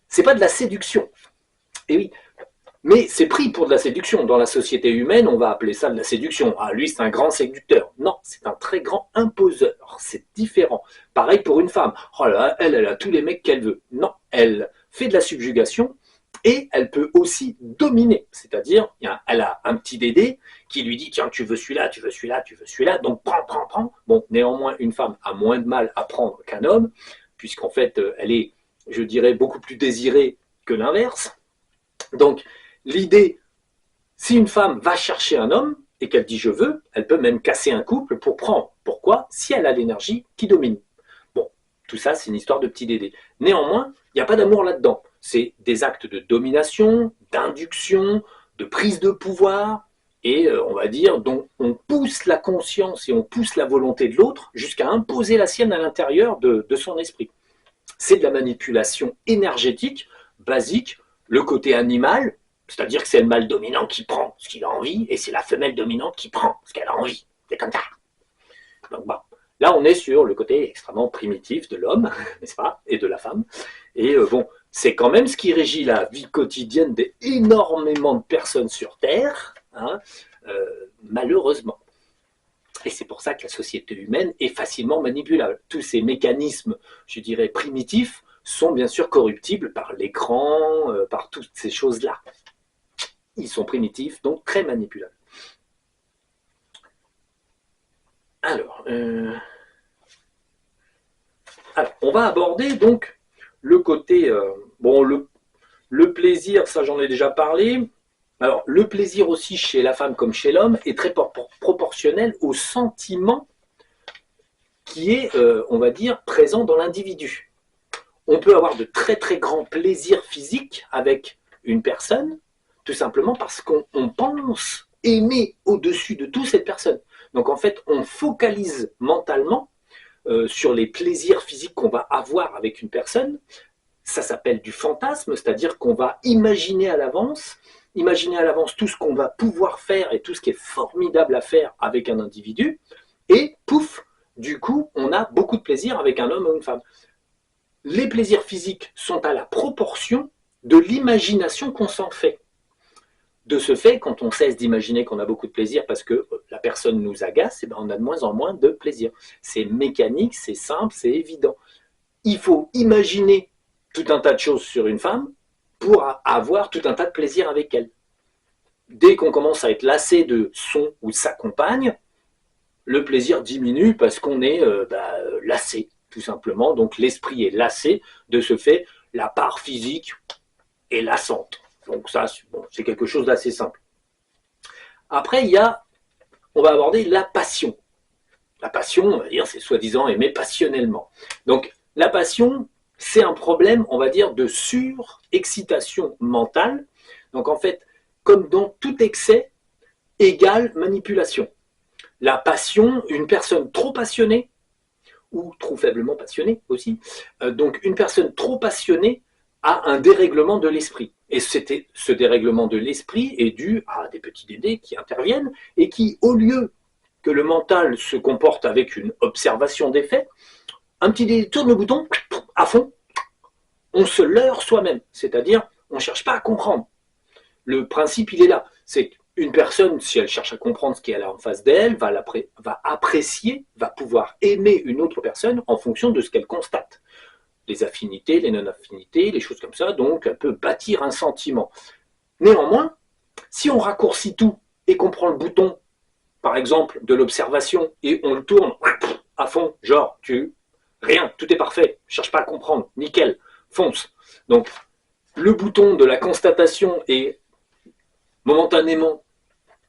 c'est pas de la séduction. Et oui, mais c'est pris pour de la séduction. Dans la société humaine, on va appeler ça de la séduction. Ah, lui, c'est un grand séducteur. Non, c'est un très grand imposeur. C'est différent. Pareil pour une femme. Oh là, elle a tous les mecs qu'elle veut. Non, elle fait de la subjugation et elle peut aussi dominer. C'est-à-dire, elle a un petit dédé qui lui dit, tiens, tu veux celui-là, tu veux celui-là, tu veux celui-là, donc prends. Bon, néanmoins, une femme a moins de mal à prendre qu'un homme, puisqu'en fait, elle est, je dirais, beaucoup plus désirée que l'inverse. Donc, l'idée, si une femme va chercher un homme et qu'elle dit je veux, elle peut même casser un couple pour prendre. Pourquoi? Si elle a l'énergie qui domine. Bon, tout ça, c'est une histoire de petit dédé. Néanmoins, il n'y a pas d'amour là-dedans. C'est des actes de domination, d'induction, de prise de pouvoir, et on va dire, dont on pousse la conscience et on pousse la volonté de l'autre jusqu'à imposer la sienne à l'intérieur de son esprit. C'est de la manipulation énergétique, basique, le côté animal, c'est-à-dire que c'est le mâle dominant qui prend ce qu'il a envie, et c'est la femelle dominante qui prend ce qu'elle a envie. C'est comme ça. Donc bon, là on est sur le côté extrêmement primitif de l'homme, n'est-ce pas, et de la femme. Et bon, c'est quand même ce qui régit la vie quotidienne d'énormément de personnes sur Terre, hein, malheureusement. Et c'est pour ça que la société humaine est facilement manipulable. Tous ces mécanismes, je dirais, primitifs, sont bien sûr corruptibles par l'écran, par toutes ces choses-là. Ils sont primitifs, donc très manipulables. Alors, on va aborder donc le côté, bon, le plaisir, ça j'en ai déjà parlé. Alors, le plaisir aussi chez la femme comme chez l'homme est très proportionnel au sentiment qui est, on va dire, présent dans l'individu. On peut avoir de très très grands plaisirs physiques avec une personne, tout simplement parce qu'on pense aimer au-dessus de tout cette personne. Donc en fait, on focalise mentalement sur les plaisirs physiques qu'on va avoir avec une personne. Ça s'appelle du fantasme, c'est-à-dire qu'on va imaginer à l'avance tout ce qu'on va pouvoir faire et tout ce qui est formidable à faire avec un individu, et pouf, du coup, on a beaucoup de plaisir avec un homme ou une femme. Les plaisirs physiques sont à la proportion de l'imagination qu'on s'en fait. De ce fait, quand on cesse d'imaginer qu'on a beaucoup de plaisir parce que la personne nous agace, eh ben on a de moins en moins de plaisir. C'est mécanique, c'est simple, c'est évident. Il faut imaginer tout un tas de choses sur une femme pour avoir tout un tas de plaisir avec elle. Dès qu'on commence à être lassé de son ou de sa compagne, le plaisir diminue parce qu'on est lassé, tout simplement. Donc l'esprit est lassé, de ce fait, la part physique est lassante. Donc ça, bon, c'est quelque chose d'assez simple. Après, on va aborder la passion. La passion, on va dire, c'est soi-disant aimer passionnellement. Donc la passion, c'est un problème, on va dire, de surexcitation mentale, Donc en fait, comme dans tout excès, égale manipulation. La passion, une personne trop passionnée, ou trop faiblement passionnée aussi, donc une personne trop passionnée a un dérèglement de l'esprit. Et ce dérèglement de l'esprit est dû à des petits dédés qui interviennent et qui, au lieu que le mental se comporte avec une observation des faits, un petit dédé tourne le bouton à fond, on se leurre soi-même, c'est-à-dire on ne cherche pas à comprendre. Le principe, il est là, c'est qu'une personne, si elle cherche à comprendre ce qu'elle a en face d'elle, va apprécier, va pouvoir aimer une autre personne en fonction de ce qu'elle constate. Les affinités, les non-affinités, les choses comme ça, donc elle peut bâtir un sentiment. Néanmoins, si on raccourcit tout et qu'on prend le bouton, par exemple, de l'observation et on le tourne à fond, genre, rien, tout est parfait, cherche pas à comprendre, nickel, fonce. Donc, le bouton de la constatation est momentanément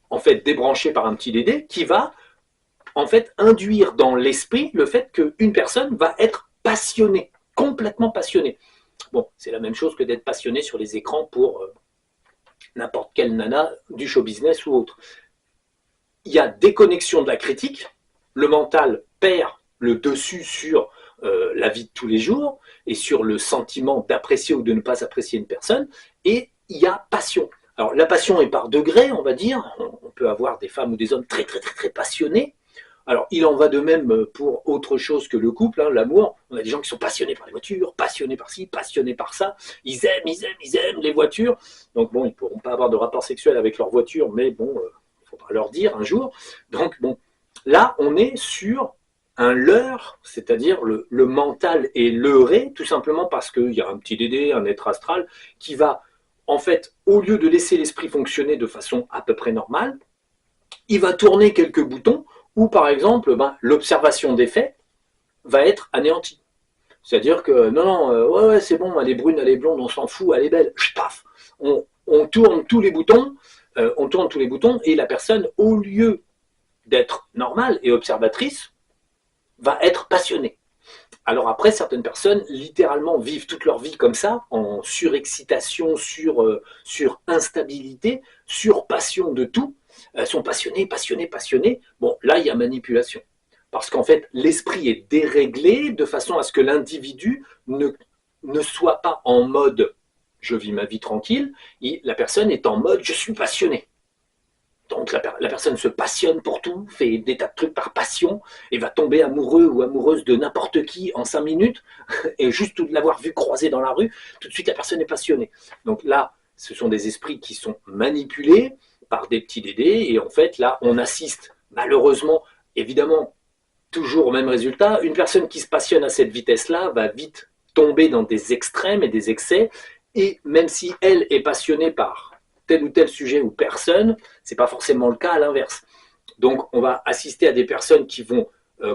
en fait débranché par un petit dédé qui va en fait induire dans l'esprit le fait qu'une personne va être passionnée, complètement passionnée. Bon, c'est la même chose que d'être passionné sur les écrans pour n'importe quelle nana du show business ou autre. Il y a déconnexion de la critique, le mental perd le dessus sur la vie de tous les jours et sur le sentiment d'apprécier ou de ne pas apprécier une personne, et il y a passion. Alors la passion est par degré, on va dire, on peut avoir des femmes ou des hommes très très très très passionnés. Alors il en va de même pour autre chose que le couple, hein, l'amour. On a des gens qui sont passionnés par les voitures, passionnés par ci, passionnés par ça, ils aiment les voitures. Donc bon, ils ne pourront pas avoir de rapport sexuel avec leur voiture, mais bon, il faudra leur dire un jour. Donc bon, là on est sur un leurre, c'est-à-dire le mental est leurré, tout simplement parce qu'il y a un petit dédé, un être astral, qui va, en fait, au lieu de laisser l'esprit fonctionner de façon à peu près normale, il va tourner quelques boutons où, par exemple, l'observation des faits va être anéantie. C'est-à-dire que, non, ouais, c'est bon, elle est brune, elle est blonde, on s'en fout, elle est belle, paf, on tourne tous les boutons, et la personne, au lieu d'être normale et observatrice, va être passionnée. Alors après, certaines personnes, littéralement, vivent toute leur vie comme ça, en surexcitation, sur instabilité, sur passion de tout. Elles sont passionnées, passionnées, passionnées. Bon, là, il y a manipulation. Parce qu'en fait, l'esprit est déréglé de façon à ce que l'individu ne soit pas en mode « je vis ma vie tranquille », et la personne est en mode « je suis passionné ». Donc la personne se passionne pour tout, fait des tas de trucs par passion, et va tomber amoureux ou amoureuse de n'importe qui en 5 minutes, et juste de l'avoir vu croiser dans la rue, tout de suite la personne est passionnée. Donc là, ce sont des esprits qui sont manipulés par des petits dédés, et en fait là, on assiste malheureusement, évidemment, toujours au même résultat. Une personne qui se passionne à cette vitesse-là va vite tomber dans des extrêmes et des excès, et même si elle est passionnée par tel ou tel sujet ou personne, ce n'est pas forcément le cas à l'inverse. Donc on va assister à des personnes qui vont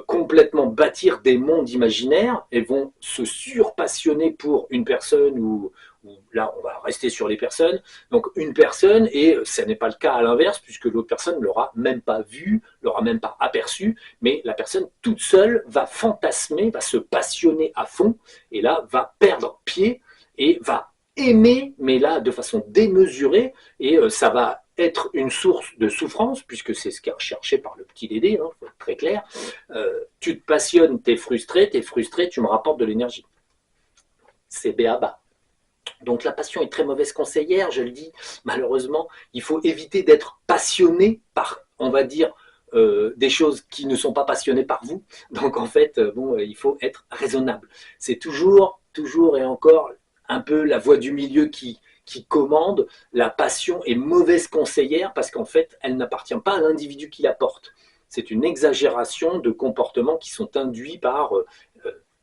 complètement bâtir des mondes imaginaires et vont se surpassionner pour une personne ou là on va rester sur les personnes, donc une personne, et ce n'est pas le cas à l'inverse puisque l'autre personne ne l'aura même pas vu, l'aura même pas aperçu, mais la personne toute seule va fantasmer, va se passionner à fond et là va perdre pied et va aimer, mais là de façon démesurée, et ça va être une source de souffrance, puisque c'est ce qui est recherché par le petit Dédé, hein, faut être très clair. Tu te passionnes, t'es frustré, tu me rapportes de l'énergie. C'est béaba. Donc la passion est très mauvaise conseillère, je le dis, malheureusement. Il faut éviter d'être passionné par, on va dire, des choses qui ne sont pas passionnées par vous. Donc en fait, bon, il faut être raisonnable. C'est toujours et encore un peu la voie du milieu qui commande. La passion est mauvaise conseillère parce qu'en fait, elle n'appartient pas à l'individu qui la porte. C'est une exagération de comportements qui sont induits par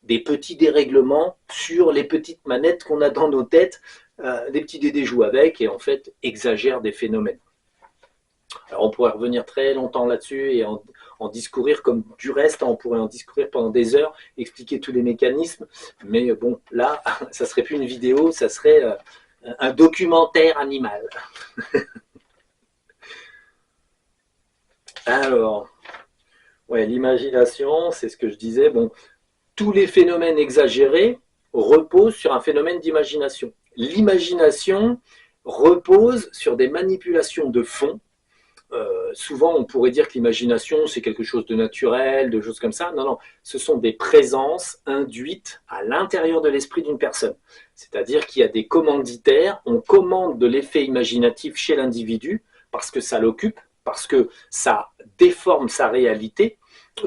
des petits dérèglements sur les petites manettes qu'on a dans nos têtes. Des petits dédés jouent avec et en fait exagèrent des phénomènes. Alors on pourrait revenir très longtemps là-dessus et en discourir comme du reste, on pourrait en discourir pendant des heures, expliquer tous les mécanismes, mais bon, là, ça serait plus une vidéo, ça serait un documentaire animal. Alors, ouais, l'imagination, c'est ce que je disais, bon, tous les phénomènes exagérés reposent sur un phénomène d'imagination. L'imagination repose sur des manipulations de fond. Souvent, on pourrait dire que l'imagination, c'est quelque chose de naturel, de choses comme ça. Non, non, ce sont des présences induites à l'intérieur de l'esprit d'une personne. C'est-à-dire qu'il y a des commanditaires, on commande de l'effet imaginatif chez l'individu parce que ça l'occupe, parce que ça déforme sa réalité.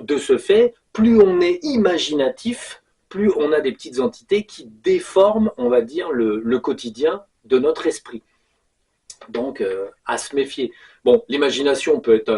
De ce fait, plus on est imaginatif, plus on a des petites entités qui déforment, on va dire, le quotidien de notre esprit. Donc, à se méfier. Bon, l'imagination peut être